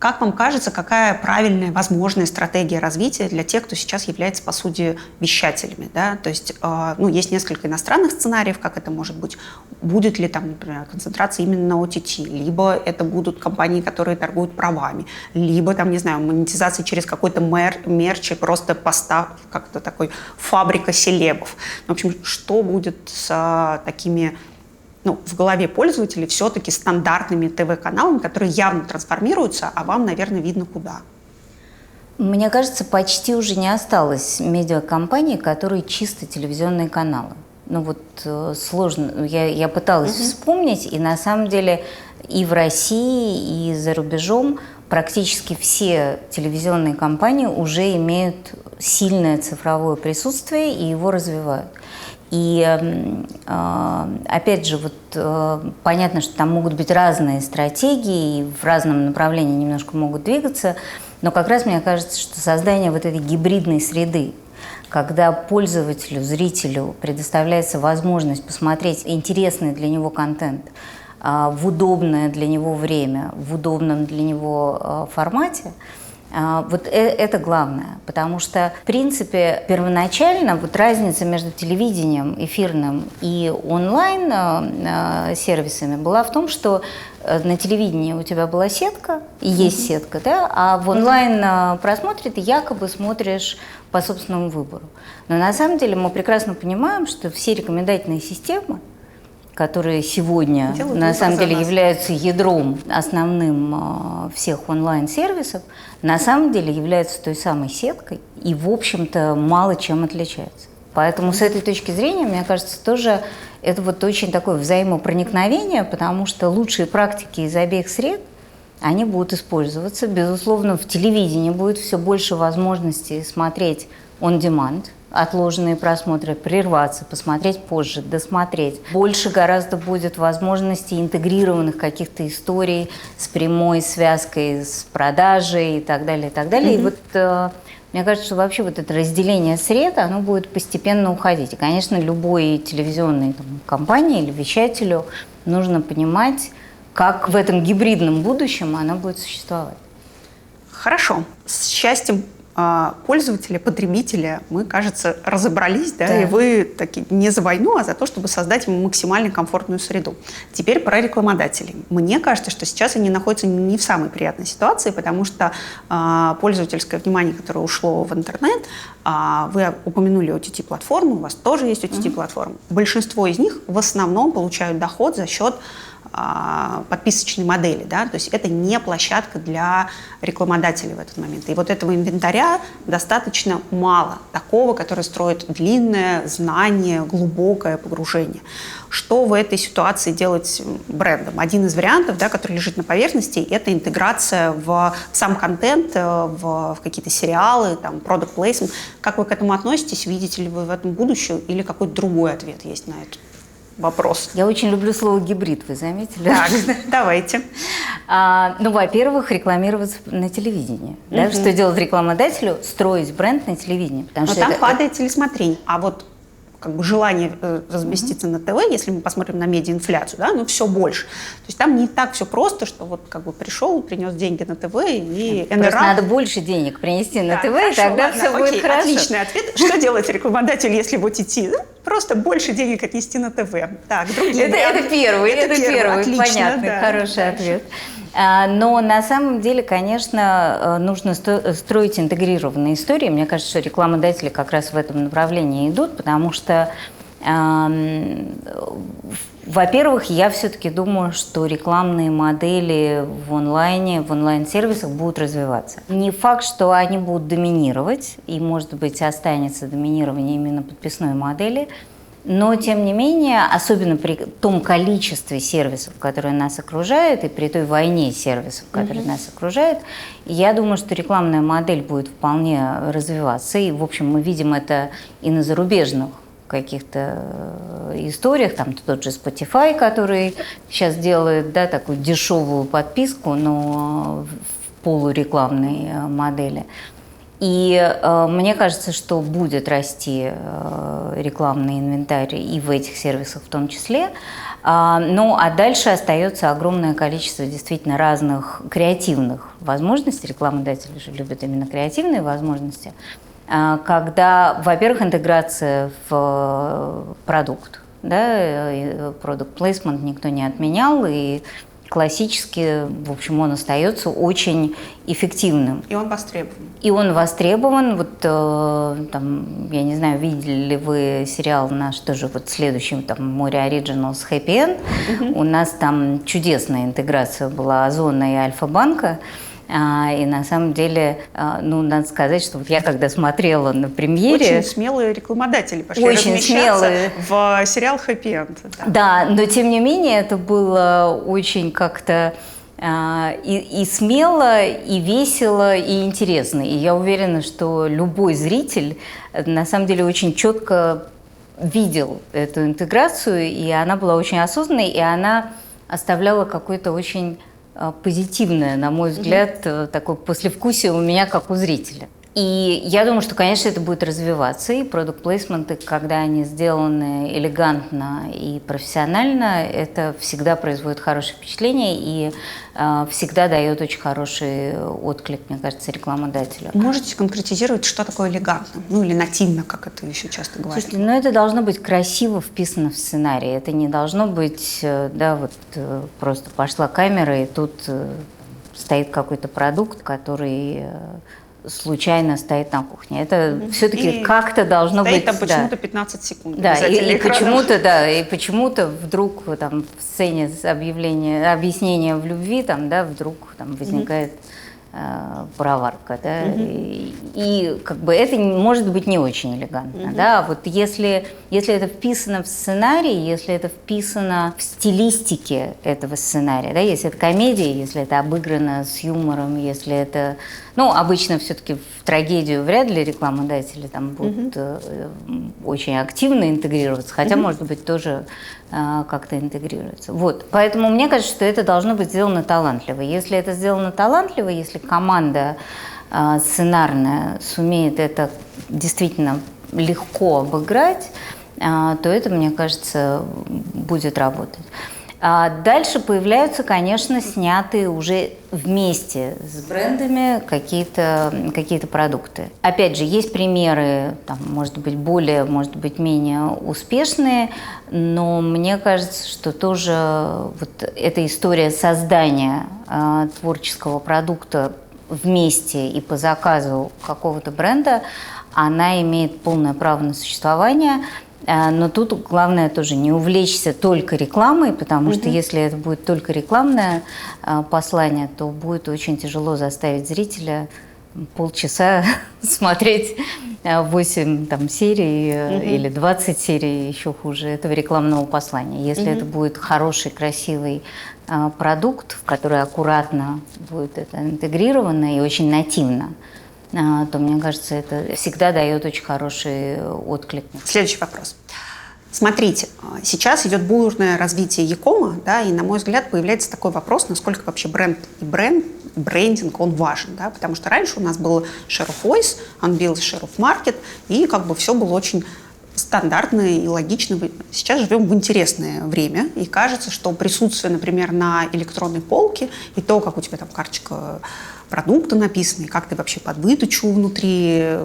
Как вам кажется, какая правильная, возможная стратегия развития для тех, кто сейчас является, по сути, вещателями? Да? То есть есть несколько иностранных сценариев, как это может быть. Будет ли там, например, концентрация именно на OTT, либо это будут компании, которые торгуют правами, либо там, не знаю, монетизация через какой-то мерч и просто постав, как-то такой фабрика селебов. В общем, что будет с такими... в голове пользователей все-таки стандартными ТВ-каналами, которые явно трансформируются, а вам, наверное, видно куда. Мне кажется, почти уже не осталось медиакомпаний, которые чисто телевизионные каналы. Сложно. Я пыталась вспомнить, и на самом деле и в России, и за рубежом практически все телевизионные компании уже имеют сильное цифровое присутствие и его развивают. И опять же, понятно, что там могут быть разные стратегии, и в разном направлении немножко могут двигаться, но как раз мне кажется, что создание вот этой гибридной среды, когда пользователю, зрителю предоставляется возможность посмотреть интересный для него контент в удобное для него время, в удобном для него формате, это главное, потому что, в принципе, первоначально разница между телевидением эфирным и онлайн-сервисами была в том, что на телевидении у тебя была сетка, и есть сетка, да, а в онлайн-просмотре ты якобы смотришь по собственному выбору. Но на самом деле мы прекрасно понимаем, что все рекомендательные системы, которые сегодня на самом деле являются ядром основным всех онлайн-сервисов, на самом деле являются той самой сеткой и, в общем-то, мало чем отличаются. Поэтому с этой точки зрения, мне кажется, тоже это очень такое взаимопроникновение, потому что лучшие практики из обеих сред, они будут использоваться. Безусловно, в телевидении будет все больше возможностей смотреть on-demand, отложенные просмотры, прерваться, посмотреть позже, досмотреть. Больше гораздо будет возможностей интегрированных каких-то историй с прямой связкой с продажей и так далее, и так далее. И мне кажется, что вообще это разделение сред, оно будет постепенно уходить. И, конечно, любой телевизионной компании или вещателю нужно понимать, как в этом гибридном будущем оно будет существовать. Хорошо. С счастьем пользователя, потребителя мы, кажется, разобрались, да, и вы таки не за войну, а за то, чтобы создать ему максимально комфортную среду. Теперь про рекламодателей. Мне кажется, что сейчас они находятся не в самой приятной ситуации, потому что пользовательское внимание, которое ушло в интернет, вы упомянули OTT-платформы, у вас тоже есть OTT-платформы. Большинство из них в основном получают доход за счет подписочной модели, да, то есть это не площадка для рекламодателей в этот момент. И этого инвентаря достаточно мало, такого, который строит длинное знание, глубокое погружение. Что в этой ситуации делать брендом? Один из вариантов, да, который лежит на поверхности, это интеграция в сам контент, в какие-то сериалы, там, product placement. Как вы к этому относитесь? Видите ли вы в этом будущее или какой-то другой ответ есть на это? Вопрос. Я очень люблю слово «гибрид», вы заметили? Так, давайте. Во-первых, рекламироваться на телевидении. Да? Что делать рекламодателю? Строить бренд на телевидении. Но там падает телесмотрение. А желание разместиться на ТВ, если мы посмотрим на медиаинфляцию, да, все больше. То есть там не так все просто, что пришел, принес деньги на ТВ и НРА. Просто надо больше денег принести на ТВ, и тогда все будет хорошо. Отличный ответ. Что делает рекламодатель, если в OTT? Просто больше денег отнести на ТВ. Так, другие. Это первый, отлично, понятный, хороший ответ. Но на самом деле, конечно, нужно строить интегрированные истории. Мне кажется, что рекламодатели как раз в этом направлении идут, потому что, во-первых, я все-таки думаю, что рекламные модели в онлайн-сервисах будут развиваться. Не факт, что они будут доминировать, и, может быть, останется доминирование именно подписной модели, Но, тем не менее, особенно при том количестве сервисов, которые нас окружают, и при той войне сервисов, которые нас окружают, я думаю, что рекламная модель будет вполне развиваться. И, в общем, мы видим это и на зарубежных каких-то историях, там тот же Spotify, который сейчас делает, да, такую дешевую подписку, но в полурекламной модели. И мне кажется, что будет расти рекламный инвентарь и в этих сервисах в том числе. Ну, а дальше остается огромное количество действительно разных креативных возможностей. Рекламодатели же любят именно креативные возможности. Когда, во-первых, интеграция в продукт, да, product placement никто не отменял, и классически, в общем, он остается очень эффективным. И он востребован. И он востребован. Вот там, я не знаю, видели ли вы сериал наш тоже вот следующий, там, Море Originals Happy End. У нас там чудесная интеграция была Озона и Альфа-банка. И на самом деле, ну, надо сказать, что вот я когда смотрела на премьере... Очень смелые рекламодатели пошли очень смелые в сериал «Хэппи Энд». Да, но тем не менее это было очень как-то и смело, и весело, и интересно. И я уверена, что любой зритель на самом деле очень четко видел эту интеграцию, и она была очень осознанной, и она оставляла какой-то очень позитивное, на мой взгляд, такое послевкусие у меня, как у зрителя. И я думаю, что, конечно, это будет развиваться, и продукт-плейсменты, когда они сделаны элегантно и профессионально, это всегда производит хорошее впечатление и всегда дает очень хороший отклик, мне кажется, рекламодателю. Можете конкретизировать, что такое элегантно? Ну, или нативно, как это еще часто говорят? Слушайте, ну это должно быть красиво вписано в сценарий. Это не должно быть, да, вот просто пошла камера, и тут стоит какой-то продукт, который случайно стоит на кухне. Это все-таки как-то должно быть... Стоит там почему-то 15 секунд. Да, и почему-то, да, и почему-то вдруг там в сцене объяснения в любви там, да, вдруг там возникает проварка, да, и как бы это может быть не очень элегантно, да, вот если это вписано в сценарий, если это вписано в стилистике этого сценария, да, если это комедия, если это обыграно с юмором, если это, ну, обычно все-таки в трагедию вряд ли рекламодатели там будут очень активно интегрироваться, хотя, может быть, тоже как-то интегрируется. Вот. Поэтому мне кажется, что это должно быть сделано талантливо. Если это сделано талантливо, если команда сценарная сумеет это действительно легко обыграть, то это, мне кажется, будет работать. Дальше появляются, конечно, снятые уже вместе с брендами какие-то продукты. Опять же, есть примеры, там, может быть, более, может быть, менее успешные, но мне кажется, что тоже вот эта история создания творческого продукта вместе и по заказу какого-то бренда, она имеет полное право на существование. Но тут главное тоже не увлечься только рекламой, потому что если это будет только рекламное послание, то будет очень тяжело заставить зрителя полчаса смотреть 8 там, серий или 20 серий, еще хуже, этого рекламного послания. Если это будет хороший, красивый продукт, в который аккуратно будет это интегрировано и очень нативно, то, мне кажется, это всегда дает очень хороший отклик. Следующий вопрос. Смотрите, сейчас идет бурное развитие e-кома, да, и, на мой взгляд, появляется такой вопрос, насколько вообще брендинг, он важен, да, потому что раньше у нас был share of voice, он бил share of market, и как бы все было очень стандартно и логично. Сейчас живем в интересное время, и кажется, что присутствие, например, на электронной полке, и то, как у тебя там карточка продукта написана, и как ты вообще под выдачу внутри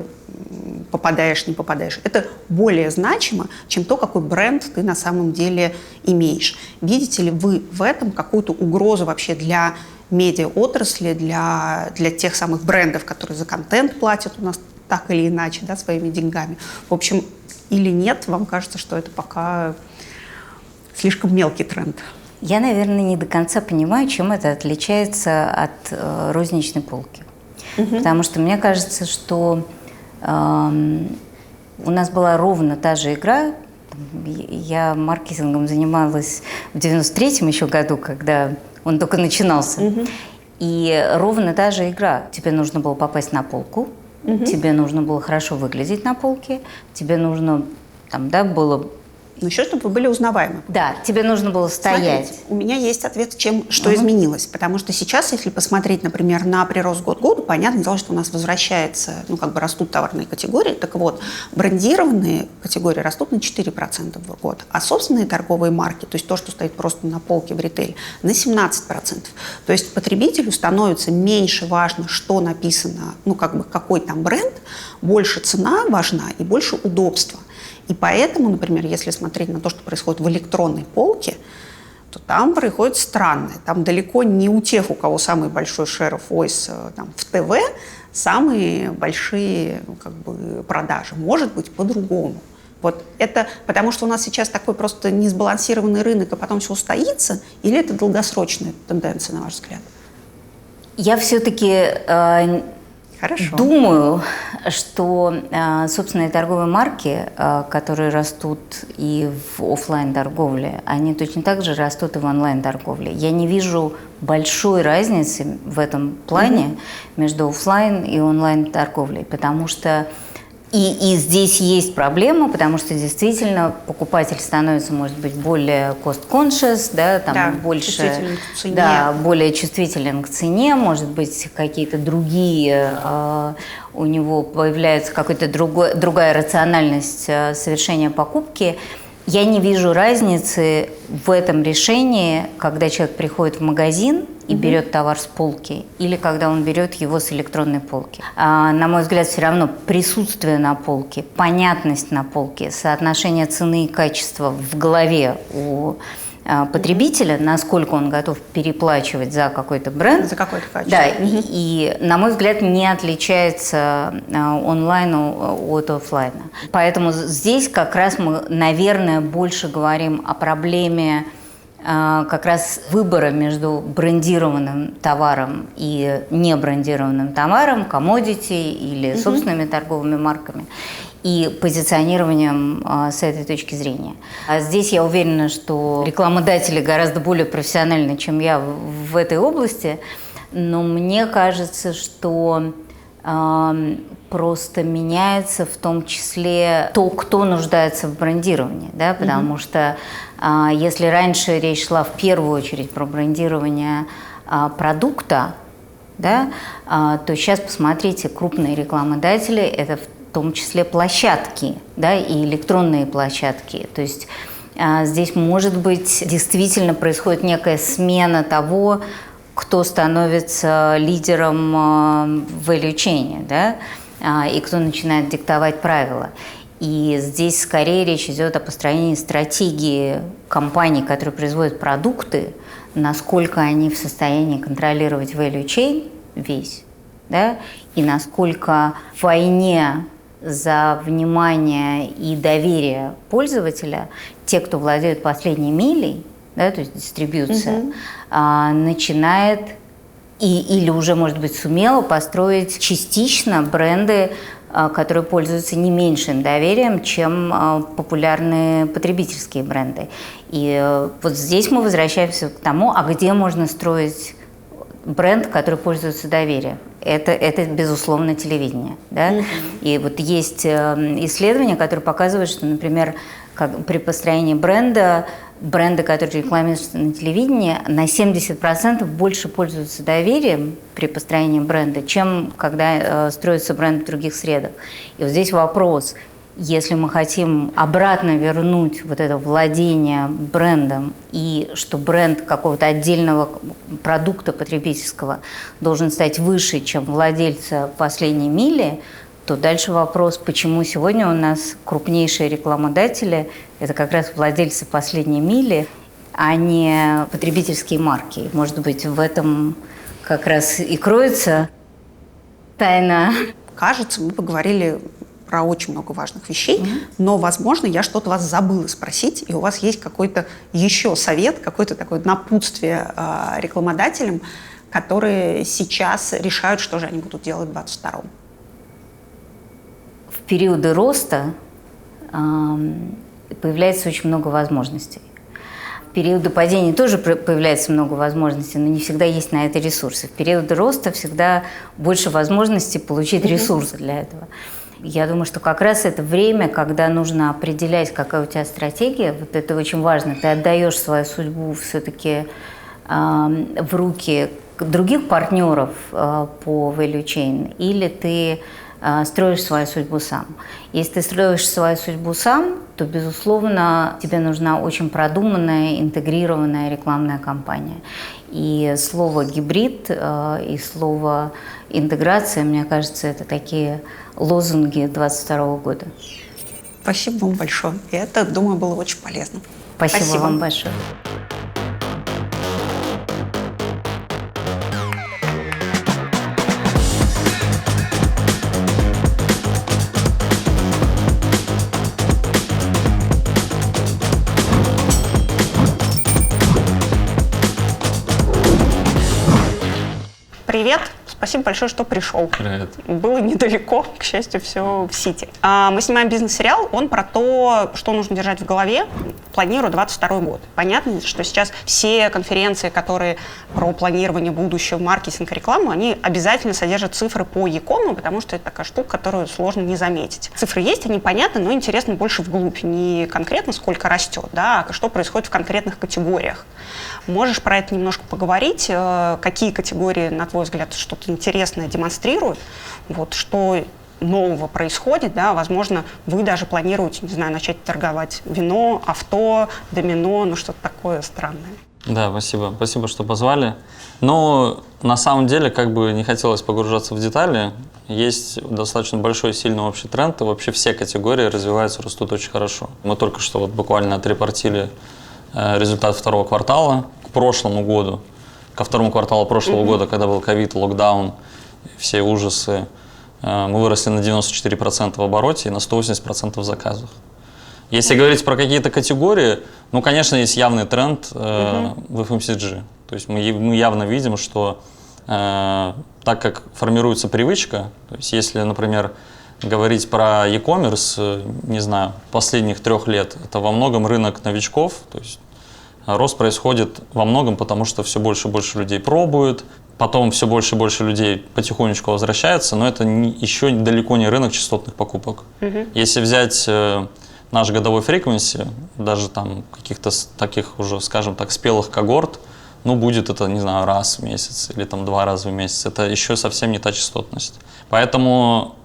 попадаешь, не попадаешь, это более значимо, чем то, какой бренд ты на самом деле имеешь. Видите ли вы в этом какую-то угрозу вообще для медиаотрасли, для тех самых брендов, которые за контент платят у нас так или иначе, да, своими деньгами? В общем, или нет, вам кажется, что это пока слишком мелкий тренд? Я, наверное, не до конца понимаю, чем это отличается от розничной полки. Потому что мне кажется, что у нас была ровно та же игра Я маркетингом занималась в 93-м еще году, когда он только начинался. И ровно та же игра. Тебе нужно было попасть на полку, тебе нужно было хорошо выглядеть на полке, тебе нужно там, да, было... Но еще, чтобы вы были узнаваемы. Да, тебе нужно было стоять. Смотрите, у меня есть ответ, что изменилось. Потому что сейчас, если посмотреть, например, на прирост год к году, понятное дело, что у нас возвращается, растут товарные категории. Так вот, брендированные категории растут на 4% в год, а собственные торговые марки, то есть то, что стоит просто на полке в ритейле, на 17%. То есть потребителю становится меньше важно, что написано, какой там бренд, больше цена важна и больше удобства. И поэтому, например, если смотреть на то, что происходит в электронной полке, то там происходит странное. Там далеко не у тех, у кого самый большой share of voice в ТВ, самые большие продажи. Может быть, по-другому. Вот это потому, что у нас сейчас такой просто несбалансированный рынок, а потом все устоится, или это долгосрочная тенденция, на ваш взгляд? Я все-таки... Хорошо. Думаю, что собственные торговые марки, которые растут и в офлайн-торговле, они точно так же растут и в онлайн-торговле. Я не вижу большой разницы в этом плане между офлайн и онлайн-торговлей, потому что и здесь есть проблема, потому что действительно покупатель становится, может быть, более cost-conscious, больше, более чувствителен к цене, может быть, какие-то другие, у него появляется какая-то другая рациональность совершения покупки. Я не вижу разницы в этом решении, когда человек приходит в магазин и берет товар с полки, или когда он берет его с электронной полки. На мой взгляд, все равно присутствие на полке, понятность на полке, соотношение цены и качества в голове у потребителя, насколько он готов переплачивать за какой-то бренд. За какое-то качество. Да, и, на мой взгляд, не отличается онлайн от офлайна. Поэтому здесь как раз мы, наверное, больше говорим о проблеме как раз выбора между брендированным товаром и небрендированным товаром, commodity или собственными торговыми марками, и позиционированием с этой точки зрения. А здесь я уверена, что рекламодатели гораздо более профессиональны, чем я в этой области, но мне кажется, что просто меняется в том числе то, кто нуждается в брендировании, да, потому что если раньше речь шла в первую очередь про брендирование продукта, да, то сейчас посмотрите, крупные рекламодатели – это в том числе площадки, да, и электронные площадки. То есть здесь, может быть, действительно происходит некая смена того, кто становится лидером value chain, да, и кто начинает диктовать правила. И здесь скорее речь идет о построении стратегии компаний, которые производят продукты, насколько они в состоянии контролировать value chain весь, да, и насколько в войне за внимание и доверие пользователя те, кто владеют последней милей, да, то есть дистрибьюция, начинает или уже, может быть, сумела построить частично бренды, которые пользуются не меньшим доверием, чем популярные потребительские бренды. И вот здесь мы возвращаемся к тому, а где можно строить бренд, который пользуется доверием. Это безусловно, телевидение. Да? И вот есть исследования, которые показывают, что, например, при построении бренда, бренды, которые рекламируются на телевидении, на 70% больше пользуются доверием при построении бренда, чем когда строится бренд в других средах. И вот здесь вопрос, если мы хотим обратно вернуть вот это владение брендом, и что бренд какого-то отдельного продукта потребительского должен стать выше, чем владельца последней мили, то дальше вопрос, почему сегодня у нас крупнейшие рекламодатели – это как раз владельцы последней мили, а не потребительские марки. Может быть, в этом как раз и кроется тайна. Кажется, мы поговорили про очень много важных вещей, но, возможно, я что-то вас забыла спросить, и у вас есть какой-то еще совет, какое-то такое напутствие рекламодателям, которые сейчас решают, что же они будут делать в 2022-м. В периоды роста появляется очень много возможностей. В периоды падения тоже появляется много возможностей, но не всегда есть на это ресурсы. В периоды роста всегда больше возможностей получить ресурсы для этого. Я думаю, что как раз это время, когда нужно определять, какая у тебя стратегия. Вот это очень важно. Ты отдаешь свою судьбу все-таки в руки других партнеров по value chain, или ты строишь свою судьбу сам. Если ты строишь свою судьбу сам, то, безусловно, тебе нужна очень продуманная, интегрированная рекламная кампания. И слово «гибрид» и слово «интеграция», мне кажется, это такие лозунги 2022 года. Спасибо вам большое. И это, думаю, было очень полезно. Спасибо вам большое. Привет. Спасибо большое, что пришел. Привет. Было недалеко, к счастью, все в Сити. Мы снимаем бизнес-сериал, он про то, что нужно держать в голове, планирую 2022 год. Понятно, что сейчас все конференции, которые про планирование будущего, маркетинг, рекламу, они обязательно содержат цифры по e-com, потому что это такая штука, которую сложно не заметить. Цифры есть, они понятны, но интересно больше вглубь. Не конкретно сколько растет, да, а что происходит в конкретных категориях. Можешь про это немножко поговорить? Какие категории, на твой взгляд, что-то интересное демонстрируют? Вот, что нового происходит, да? Возможно, вы даже планируете, не знаю, начать торговать вино, авто, домино, ну что-то такое странное. Да, спасибо. Спасибо, что позвали. Но на самом деле, как бы не хотелось погружаться в детали, есть достаточно большой сильный общий тренд, и вообще все категории развиваются, растут очень хорошо. Мы только что вот буквально отрепортили результат второго квартала к прошлому году, ко второму кварталу прошлого года, когда был ковид, локдаун, все ужасы, мы выросли на 94% в обороте и на 180% в заказах. Если говорить про какие-то категории, ну, конечно, есть явный тренд в FMCG. То есть мы явно видим, что так как формируется привычка, то есть если, например, говорить про e-commerce, не знаю, последних 3 лет, это во многом рынок новичков, то есть рост происходит во многом, потому что все больше и больше людей пробуют, потом все больше и больше людей потихонечку возвращается, но это еще далеко не рынок частотных покупок. Если взять наш годовой frequency, даже там каких-то таких уже, скажем так, спелых когорт, ну, будет это, не знаю, раз в месяц или там 2 раза в месяц, это еще совсем не та частотность. Поэтому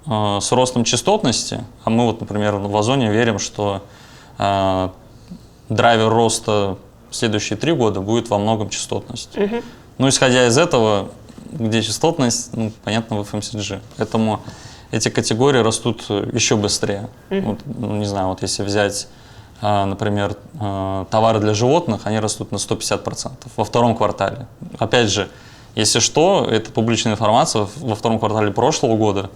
с ростом частотности, а мы вот, например, в Озоне верим, что драйвер роста в следующие 3 года будет во многом частотность. Ну, исходя из этого, где частотность, ну, понятно, в FMCG. Поэтому эти категории растут еще быстрее. Вот, ну, не знаю, вот если взять, например, товары для животных, они растут на 150% во втором квартале. Опять же, если что, это публичная информация, во втором квартале прошлого года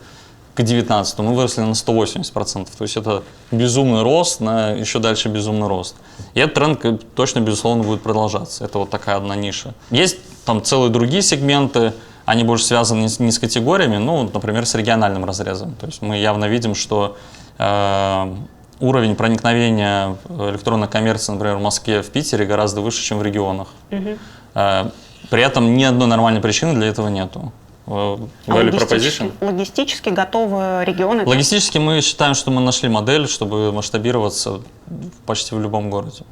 к 2019 мы выросли на 180%. То есть это безумный рост, на еще дальше безумный рост. И этот тренд точно, безусловно, будет продолжаться. Это вот такая одна ниша. Есть там целые другие сегменты, они больше связаны не с категориями, ну, например, с региональным разрезом. То есть мы явно видим, что уровень проникновения электронной коммерции, например, в Москве, в Питере гораздо выше, чем в регионах. При этом ни одной нормальной причины для этого нету. Логистически готовы регионы? Логистически мы считаем, что мы нашли модель, чтобы масштабироваться почти в любом городе.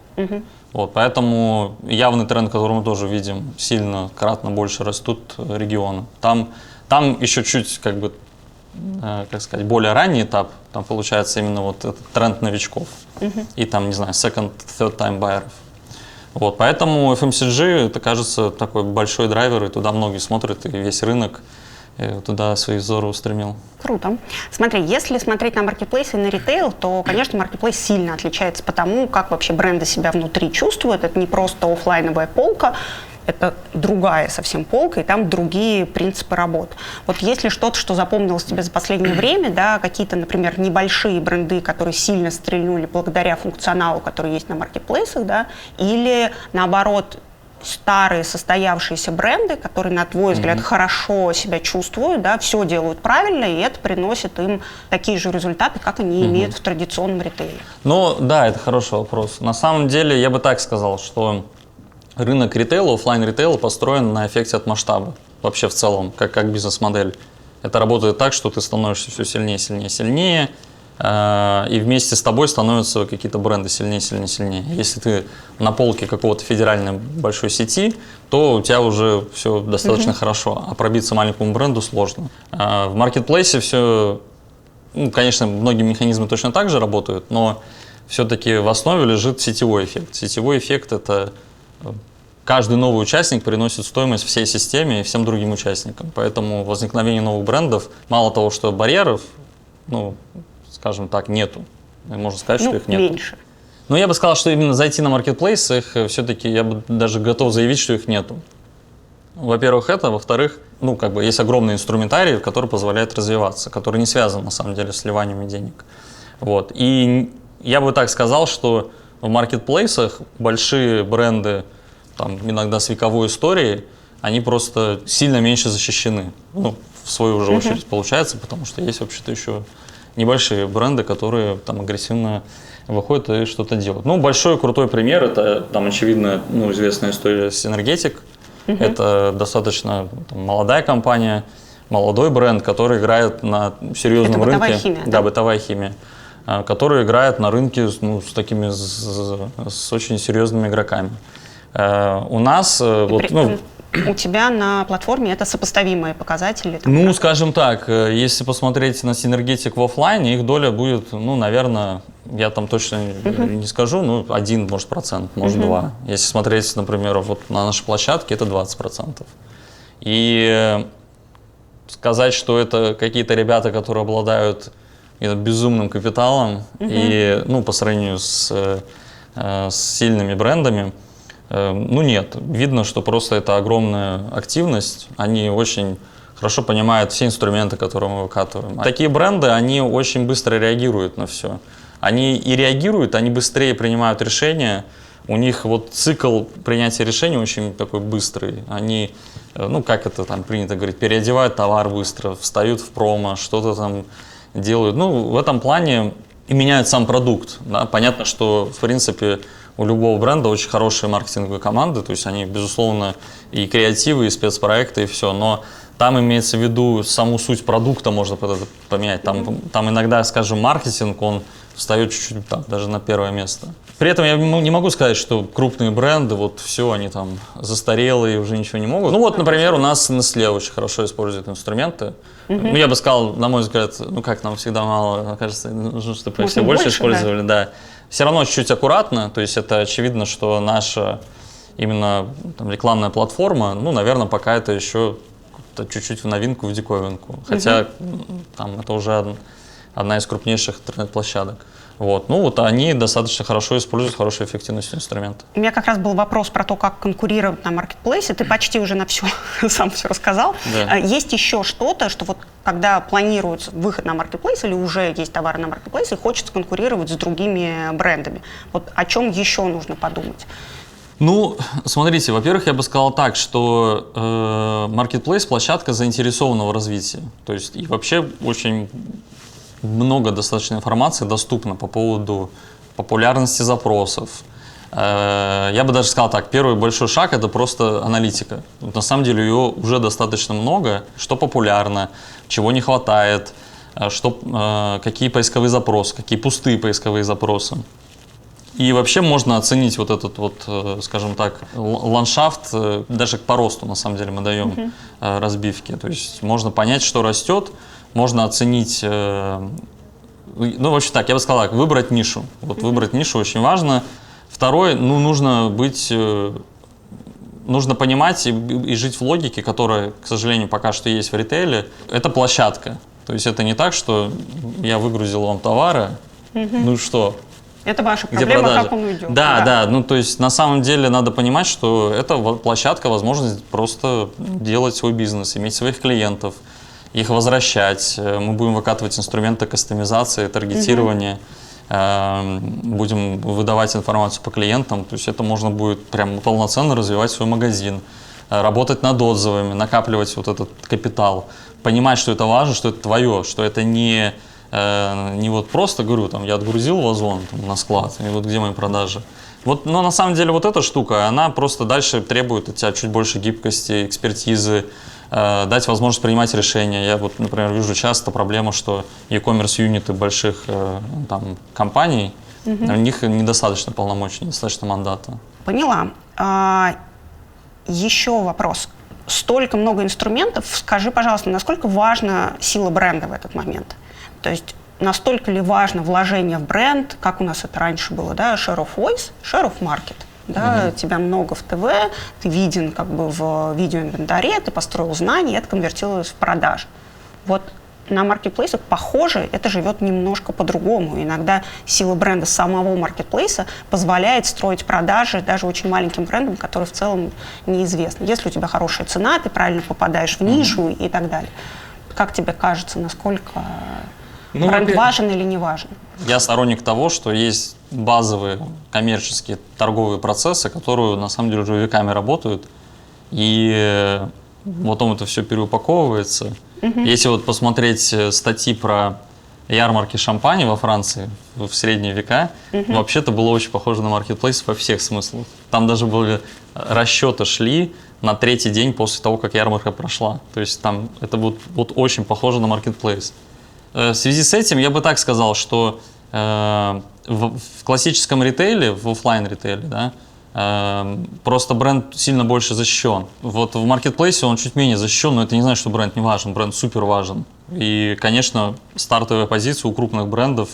Вот, поэтому явный тренд, который мы тоже видим, сильно, кратно больше растут регионы. Там еще чуть, как бы, как сказать, более ранний этап, там получается именно вот этот тренд новичков. И там, не знаю, second, third time байеров. Вот, поэтому FMCG, это, кажется, такой большой драйвер, и туда многие смотрят, и весь рынок туда свои взоры устремил. Круто. Смотри, если смотреть на маркетплейс и на ритейл, то, конечно, маркетплейс сильно отличается по тому, как вообще бренды себя внутри чувствуют. Это не просто офлайновая полка, это другая совсем полка, и там другие принципы работы. Вот есть ли что-то, что запомнилось тебе за последнее время, да, какие-то, например, небольшие бренды, которые сильно стрельнули благодаря функционалу, который есть на маркетплейсах, да, или наоборот, старые состоявшиеся бренды, которые, на твой взгляд, хорошо себя чувствуют, да, все делают правильно, и это приносит им такие же результаты, как они имеют в традиционном ритейле? Ну, да, это хороший вопрос. На самом деле, я бы так сказал, что рынок ритейла, офлайн ритейла построен на эффекте от масштаба. Вообще в целом, как бизнес-модель. Это работает так, что ты становишься все сильнее, сильнее, сильнее, и вместе с тобой становятся какие-то бренды сильнее, сильнее, сильнее. Если ты на полке какого-то федеральной большой сети, то у тебя уже все достаточно хорошо, а пробиться маленькому бренду сложно. В маркетплейсе все, ну, конечно, многие механизмы точно так же работают, но все-таки в основе лежит сетевой эффект. Сетевой эффект – это каждый новый участник приносит стоимость всей системе и всем другим участникам. Поэтому возникновение новых брендов, мало того, что барьеров, ну, скажем так, нету. Можно сказать, что их нет. Меньше. Но я бы сказал, что именно зайти на маркетплейс, их все-таки, я бы даже готов заявить, что их нету. Во-первых, это. Во-вторых, ну, как бы есть огромный инструментарий, который позволяет развиваться, который не связан, на самом деле, с сливаниями денег. Вот. И я бы так сказал, что в маркетплейсах большие бренды, там, иногда с вековой историей, они просто сильно меньше защищены. Ну, в свою уже очередь получается, потому что есть вообще-то еще небольшие бренды, которые там агрессивно выходят и что-то делают. Ну, большой крутой пример – это, там, очевидно, ну, известная история с Energetic. Это достаточно там, молодая компания, молодой бренд, который играет на серьезном рынке. Бытовая химия, да, бытовая химия, который играет на рынке, ну, с такими, с очень серьезными игроками. У нас у тебя на платформе это сопоставимые показатели? Там, ну, скажем так, если посмотреть на Synergetic в офлайне, их доля будет, ну, наверное, я там точно не скажу, ну, 1, может, процент, может, 2. Если смотреть, например, вот на нашей площадке, это 20%. И сказать, что это какие-то ребята, которые обладают безумным капиталом, и, ну, по сравнению с сильными брендами, ну нет, видно, что просто это огромная активность, они очень хорошо понимают все инструменты, которые мы выкатываем. Такие бренды, они очень быстро реагируют на все. Они и реагируют, они быстрее принимают решения, у них вот цикл принятия решений очень такой быстрый. Они, ну как это там принято говорить, переодевают товар быстро, встают в промо, что-то там делают. Ну в этом плане и меняют сам продукт. Да? Понятно, что в принципе у любого бренда очень хорошие маркетинговые команды, то есть они, безусловно, и креативы, и спецпроекты, и все, но там имеется в виду саму суть продукта можно поменять. Там иногда, скажем, маркетинг, он встает чуть-чуть там, даже на первое место. При этом я не могу сказать, что крупные бренды, вот все, они там застарелые, уже ничего не могут. Ну вот, например, у нас Nestlé очень хорошо использует инструменты. Ну, я бы сказал, на мой взгляд, ну как нам всегда мало, кажется, нужно, чтобы все больше использовали, да. Все равно чуть-чуть аккуратно, то есть это очевидно, что наша именно там, рекламная платформа, ну, наверное, пока это еще чуть-чуть в новинку, в диковинку. Хотя там это уже одна из крупнейших интернет-площадок. Вот. Ну, вот они достаточно хорошо используют хорошей эффективностью инструмента. У меня как раз был вопрос про то, как конкурировать на маркетплейсе. Ты почти уже на все сам все рассказал. Да. Есть еще что-то, что вот когда планируется выход на маркетплейс или уже есть товары на маркетплейсе, хочется конкурировать с другими брендами. Вот о чем еще нужно подумать? Ну, смотрите, во-первых, я бы сказал так, что маркетплейс – площадка заинтересованного развития. То есть и вообще очень много достаточно информации доступно по поводу популярности запросов. Я бы даже сказал так, первый большой шаг – это просто аналитика. На самом деле ее уже достаточно много, что популярно, чего не хватает, какие поисковые запросы, какие пустые поисковые запросы. И вообще можно оценить вот этот вот, скажем так, ландшафт, даже по росту на самом деле мы даем разбивки. То есть можно понять, что растет, можно оценить, ну вообще так, я бы сказал так, выбрать нишу. Вот выбрать нишу очень важно. Второе, ну нужно понимать и жить в логике, которая, к сожалению, пока что есть в ритейле. Это площадка. То есть это не так, что я выгрузил вам товары, ну что? Это ваша проблема, как он уйдет. Да, ну то есть на самом деле надо понимать, что это площадка, возможность просто делать свой бизнес, иметь своих клиентов, их возвращать. Мы будем выкатывать инструменты кастомизации, таргетирования. будем выдавать информацию по клиентам, то есть это можно будет прям полноценно развивать свой магазин, работать над отзывами, накапливать вот этот капитал, понимать, что это важно, что это твое, что это не вот просто, говорю, там, я отгрузил вазон там, на склад, и вот где мои продажи. Вот, но на самом деле вот эта штука, она просто дальше требует от тебя чуть больше гибкости, экспертизы, дать возможность принимать решения. Я вот, например, вижу часто проблему, что e-commerce юниты больших там, компаний, у них недостаточно полномочий, недостаточно мандата. Поняла. Еще вопрос. Столько много инструментов. Скажи, пожалуйста, насколько важна сила бренда в этот момент? То есть настолько ли важно вложение в бренд, как у нас это раньше было, да, share of voice, share of market. Да, тебя много в ТВ, ты виден как бы в видеоинвентаре, ты построил знания, и это конвертировалось в продажи. Вот на маркетплейсах, похоже, это живет немножко по-другому. Иногда сила бренда самого маркетплейса позволяет строить продажи даже очень маленьким брендам, которые в целом неизвестны. Если у тебя хорошая цена, ты правильно попадаешь в нишу и так далее. Как тебе кажется, насколько бренд важен или не важен? Я сторонник того, что есть базовые коммерческие торговые процессы, которые на самом деле уже веками работают, и потом это все переупаковывается. Если вот посмотреть статьи про ярмарки шампани во Франции в средние века, вообще-то было очень похоже на маркетплейс во всех смыслах. Там даже были расчеты шли на третий день после того, как ярмарка прошла. То есть там это вот очень похоже на маркетплейс. В связи с этим я бы так сказал, что в классическом ритейле, в офлайн ритейле, да, просто бренд сильно больше защищен. Вот в маркетплейсе он чуть менее защищен, но это не значит, что бренд не важен, бренд супер важен. И, конечно, стартовая позиция у крупных брендов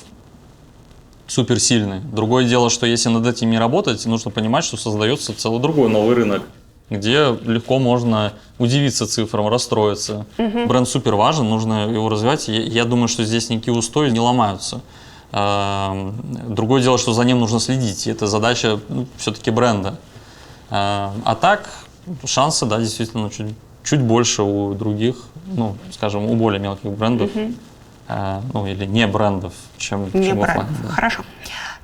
супер сильная. Другое дело, что если над этим не работать, нужно понимать, что создается целый другой новый рынок, где легко можно удивиться цифрам, расстроиться. Бренд супер важен, нужно его развивать. Я думаю, что здесь никакие устои не ломаются. Другое дело, что за ним нужно следить. Это задача все-таки бренда. А так, шансы, да, действительно, чуть больше у других, ну, скажем, у более мелких брендов, ну, или не брендов, чем офлайн. Да. Хорошо.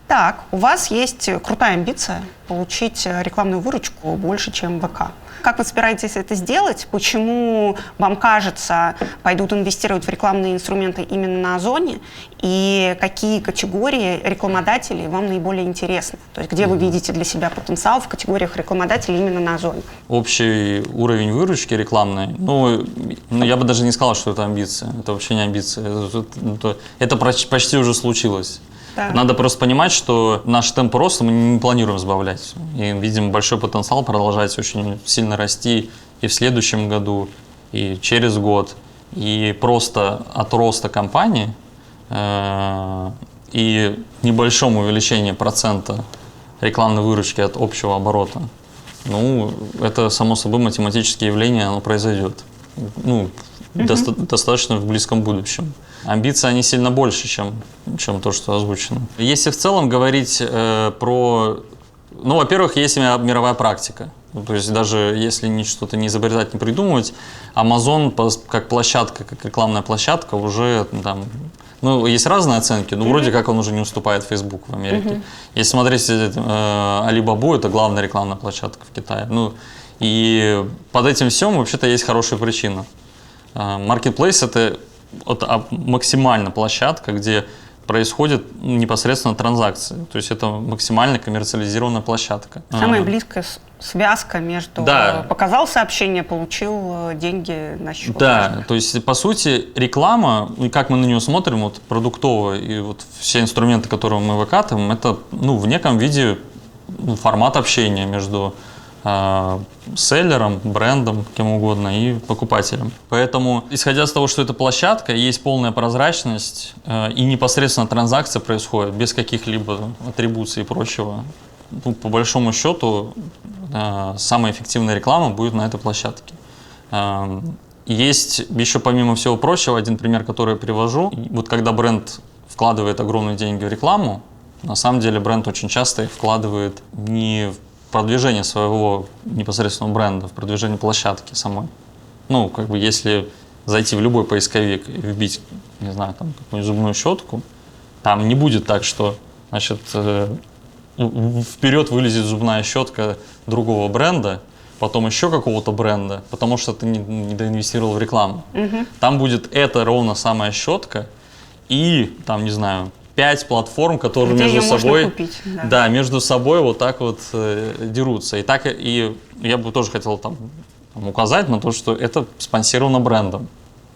Так, у вас есть крутая амбиция получить рекламную выручку больше, чем ВК. Как вы собираетесь это сделать? Почему, вам кажется, пойдут инвестировать в рекламные инструменты именно на Озоне? И какие категории рекламодателей вам наиболее интересны? То есть где вы видите для себя потенциал в категориях рекламодателей именно на Озоне? Общий уровень выручки рекламной, ну, я бы даже не сказал, что это амбиция. Это вообще не амбиция. Это почти уже случилось. Да. Надо просто понимать, что наш темп роста мы не планируем сбавлять. И видим большой потенциал продолжать очень сильно расти и в следующем году, и через год. И просто от роста компании и небольшому увеличению процента рекламной выручки от общего оборота, ну, это само собой математическое явление, оно произойдет. Ну, достаточно в близком будущем. Амбиции, они сильно больше, чем то, что озвучено. Если в целом говорить про... Ну, во-первых, есть мировая практика. То есть даже если что-то не изобретать, не придумывать, Amazon как площадка, как рекламная площадка уже там... Ну, есть разные оценки, но вроде как он уже не уступает Facebook в Америке. Если смотреть Alibaba, это главная рекламная площадка в Китае. Ну, и под этим всем вообще-то есть хорошая причина. Marketplace – это максимально площадка, где происходит непосредственно транзакции. То есть это максимально коммерциализированная площадка. Самая близкая связка между показал сообщение, получил деньги на счет. Да, то есть по сути реклама, и как мы на нее смотрим, вот продуктовая, и вот все инструменты, которые мы выкатываем, это в неком виде формат общения между селлером, брендом, кем угодно, и покупателем. Поэтому, исходя из того, что это площадка, есть полная прозрачность, и непосредственно транзакция происходит без каких-либо атрибуций и прочего. Ну, по большому счету, самая эффективная реклама будет на этой площадке. Есть еще, помимо всего прочего, один пример, который я привожу. Вот когда бренд вкладывает огромные деньги в рекламу, на самом деле бренд очень часто их вкладывает не в продвижение своего непосредственного бренда, в продвижение площадки самой. Ну, как бы, если зайти в любой поисковик и вбить, не знаю, там, какую-нибудь зубную щетку, Там не будет так, что, значит, вперед вылезет зубная щетка другого бренда, потом еще какого-то бренда, потому что ты не доинвестировал в рекламу. Там будет эта ровно самая щетка и, там, не знаю, 5 платформ, которые Где между ее можно собой, купить, да. да, между собой вот так вот дерутся. И я бы тоже хотел там указать на то, что это спонсировано брендом.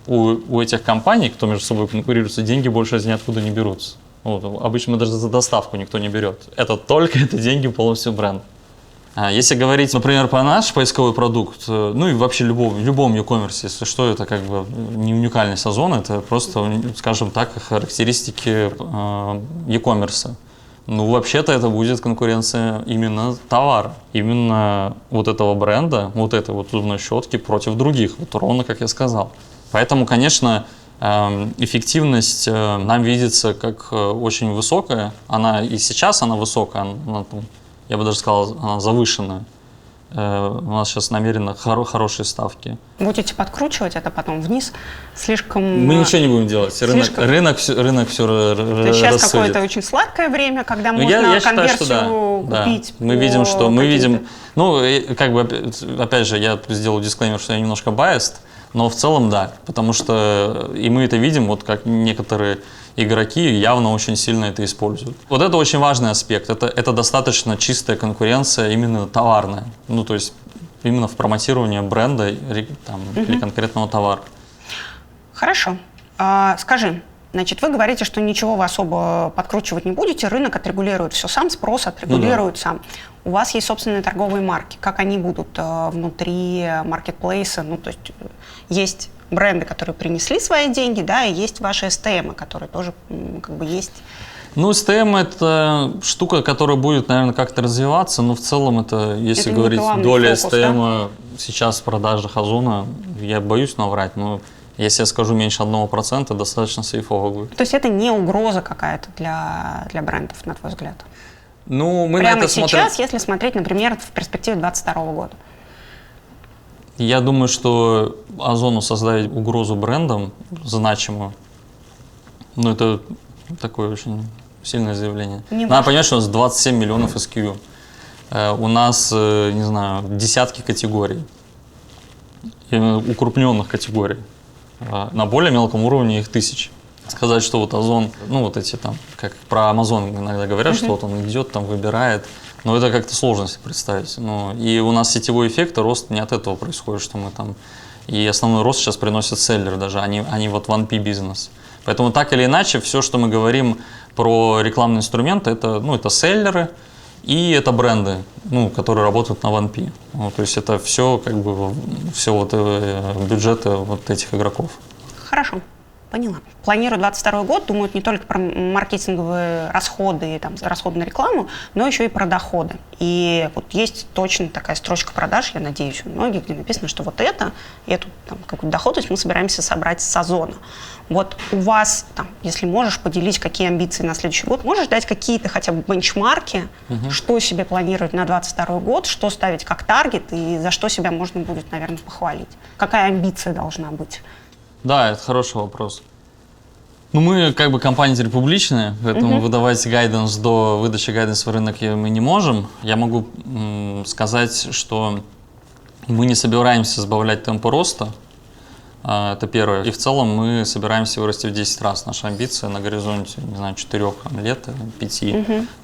У этих компаний, кто между собой конкурируется, деньги больше из ниоткуда не берутся. Вот, обычно даже за доставку никто не берет. Это деньги полностью бренда. Если говорить, например, про наш поисковой продукт, ну и вообще в любом e-commerce, если что, это как бы не уникальный сезон, это просто, скажем так, характеристики e-commerce. Ну, вообще-то это будет конкуренция именно товара, именно вот этого бренда, вот этой вот зубной щетки против других, вот ровно как я сказал. Поэтому, конечно, эффективность нам видится как очень высокая, она и сейчас она высокая, она, я бы даже сказал, она завышенная. У нас сейчас намеренно хорошие ставки. Будете подкручивать это потом вниз? Слишком... Мы ничего не будем делать. Рынок все То есть сейчас какое-то очень сладкое время, когда можно конверсию купить. Мы видим, что мы видим... Ну, как бы, опять же, я сделаю дисклеймер, что я немножко biased, но в целом да, потому что и мы это видим, вот как некоторые игроки явно очень сильно это используют. Вот это очень важный аспект, это достаточно чистая конкуренция, именно товарная, ну то есть именно в промотировании бренда там, или конкретного товара. Хорошо. Скажи, значит, вы говорите, что ничего вы особо подкручивать не будете, рынок отрегулирует все сам, спрос отрегулирует сам. У вас есть собственные торговые марки, как они будут внутри маркетплейса, ну то есть бренды, которые принесли свои деньги, да, и есть ваши STM, которые тоже как бы есть. Ну, STM – это штука, которая будет, наверное, как-то развиваться, но в целом это, если это говорить, доля фокус, STM да? Сейчас в продажах Озона, я боюсь наврать, но если я скажу меньше 1%, достаточно сейфово будет. То есть это не угроза какая-то для брендов, на твой взгляд? Ну, мы прямо на это сейчас, смотрим... если смотреть, например, в перспективе 2022 года. Я думаю, что Озону создать угрозу брендам значимую, ну, это такое очень сильное заявление. Надо понимать, что у нас 27 миллионов SKU. У нас, не знаю, десятки категорий, укрупненных категорий. На более мелком уровне их тысячи. Сказать, что вот Озон, ну, вот эти там, как про Amazon иногда говорят, что вот он идет, там, выбирает. Но это как-то сложно себе представить. Ну, и у нас сетевой эффект, рост не от этого происходит, что мы там... И основной рост сейчас приносят селлеры даже, а не вот 1P бизнес. Поэтому так или иначе, все, что мы говорим про рекламные инструменты, это, ну, это селлеры и это бренды, ну, которые работают на 1P. Ну, то есть это все, как бы, все вот бюджеты вот этих игроков. Хорошо. Поняла. Планирую 2022 год, думают не только про маркетинговые расходы, там, расходы на рекламу, но еще и про доходы. И вот есть точно такая строчка продаж, я надеюсь, у многих, где написано, что вот эту там, какую-то доходность мы собираемся собрать с Озона. Вот у вас, там, если можешь поделить, какие амбиции на следующий год, можешь дать какие-то хотя бы бенчмарки, что себе планировать на 2022 год, что ставить как таргет и за что себя можно будет, наверное, похвалить? Какая амбиция должна быть? Да, это хороший вопрос. Ну, мы как бы компания теперь публичная, поэтому выдавать гайденс до выдачи гайденса в рынок мы не можем. Я могу сказать, что мы не собираемся сбавлять темпы роста, это первое. И в целом мы собираемся вырасти в 10 раз. Наша амбиция на горизонте, не знаю, 4 лет, 5,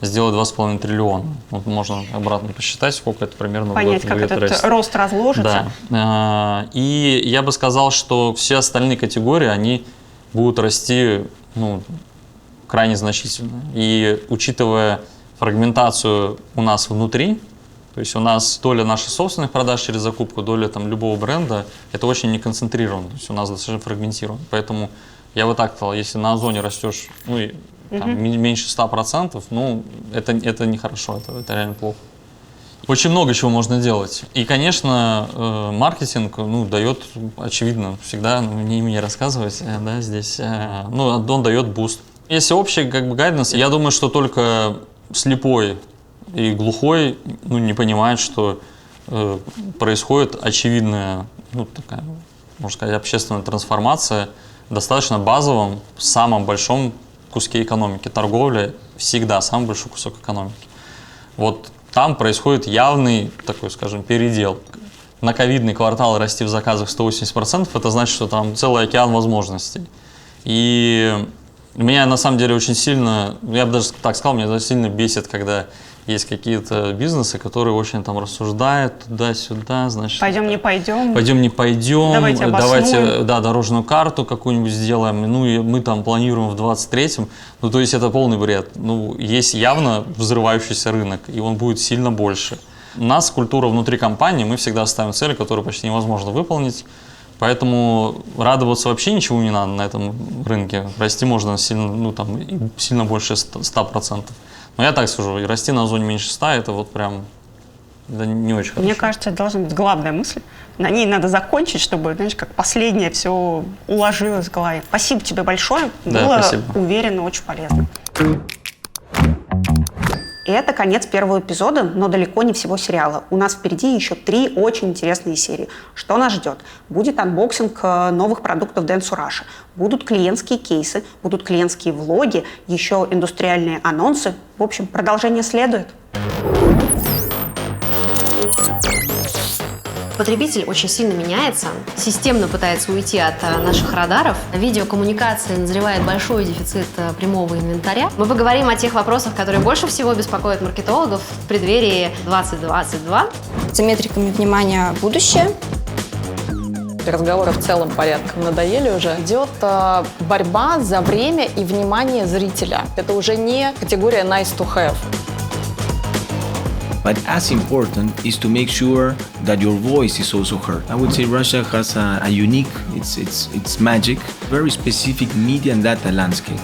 сделать 2,5 триллиона. Вот можно обратно посчитать, сколько это примерно понять, как этот рост разложится. Да. И я бы сказал, что все остальные категории, они будут расти, ну, крайне значительно. И учитывая фрагментацию у нас внутри, то есть у нас доля наших собственных продаж через закупку, доля там любого бренда, это очень не концентрировано, то есть у нас достаточно фрагментировано. Поэтому я вот так сказал, если на Озоне растешь, ну, и, там, меньше 100%, ну, это нехорошо, это реально плохо. Очень много чего можно делать. И, конечно, маркетинг, ну, дает, очевидно, всегда, ну, не мне рассказывать, да, здесь, ну, он дает буст. Если общий, как бы, гайденс, я думаю, что только слепой и глухой, ну, не понимает, что происходит очевидная, ну, такая, можно сказать, общественная трансформация в достаточно базовом, самом большом куски экономики. Торговля всегда самый большой кусок экономики. Вот там происходит явный такой, скажем, передел. На ковидный квартал расти в заказах 180%, это значит, что там целый океан возможностей. И меня на самом деле очень сильно, я бы даже так сказал, меня сильно бесит, когда есть какие-то бизнесы, которые очень там рассуждают туда-сюда, значит... Пойдем, не пойдем. Пойдем, не пойдем. Давайте да, дорожную карту какую-нибудь сделаем. Ну, и мы там планируем в 23-м. Ну, то есть это полный бред. Ну, есть явно взрывающийся рынок, и он будет сильно больше. У нас культура внутри компании, мы всегда ставим цели, которые почти невозможно выполнить. Поэтому радоваться вообще ничего не надо на этом рынке. Расти можно сильно, ну, там, сильно больше 100%. Но я так скажу, и расти на зоне меньше 100, это вот прям да, не очень хорошо. Мне кажется, это должна быть главная мысль. На ней надо закончить, чтобы, знаешь, как последнее все уложилось в голове. Спасибо тебе большое. Да, было, спасибо. Уверена, очень полезно. И это конец первого эпизода, но далеко не всего сериала. У нас впереди еще 3 очень интересные серии. Что нас ждет? Будет анбоксинг новых продуктов Dentsu Russia, будут клиентские кейсы, будут клиентские влоги, еще индустриальные анонсы. В общем, продолжение следует. Потребитель очень сильно меняется, системно пытается уйти от наших радаров. Видеокоммуникация назревает большой дефицит прямого инвентаря. Мы поговорим о тех вопросах, которые больше всего беспокоят маркетологов в преддверии 2022. За метриками внимания будущее. Разговоры в целом порядком надоели уже. Идет борьба за время и внимание зрителя. Это уже не категория nice to have. But as important is to make sure that your voice is also heard. I would say Russia has a unique, it's magic, very specific media and data landscape.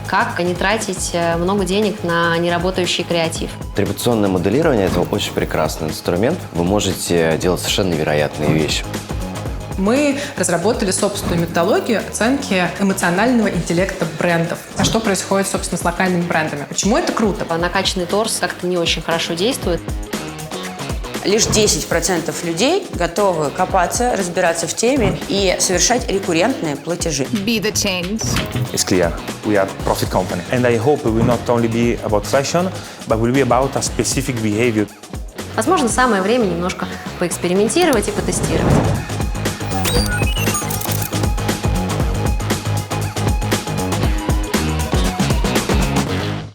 Как не тратить много денег на неработающий креатив? Атрибуционное моделирование – это очень прекрасный инструмент. Вы можете делать совершенно невероятные вещи. Мы разработали собственную методологию оценки эмоционального интеллекта брендов. А что происходит, собственно, с локальными брендами? Почему это круто? Накачанный торс как-то не очень хорошо действует. Лишь 10% людей готовы копаться, разбираться в теме и совершать рекуррентные платежи. Be the change. It's clear. We are a profit company. And I hope it will not only be about fashion, but will be about a specific behavior. Возможно, самое время немножко поэкспериментировать и потестировать.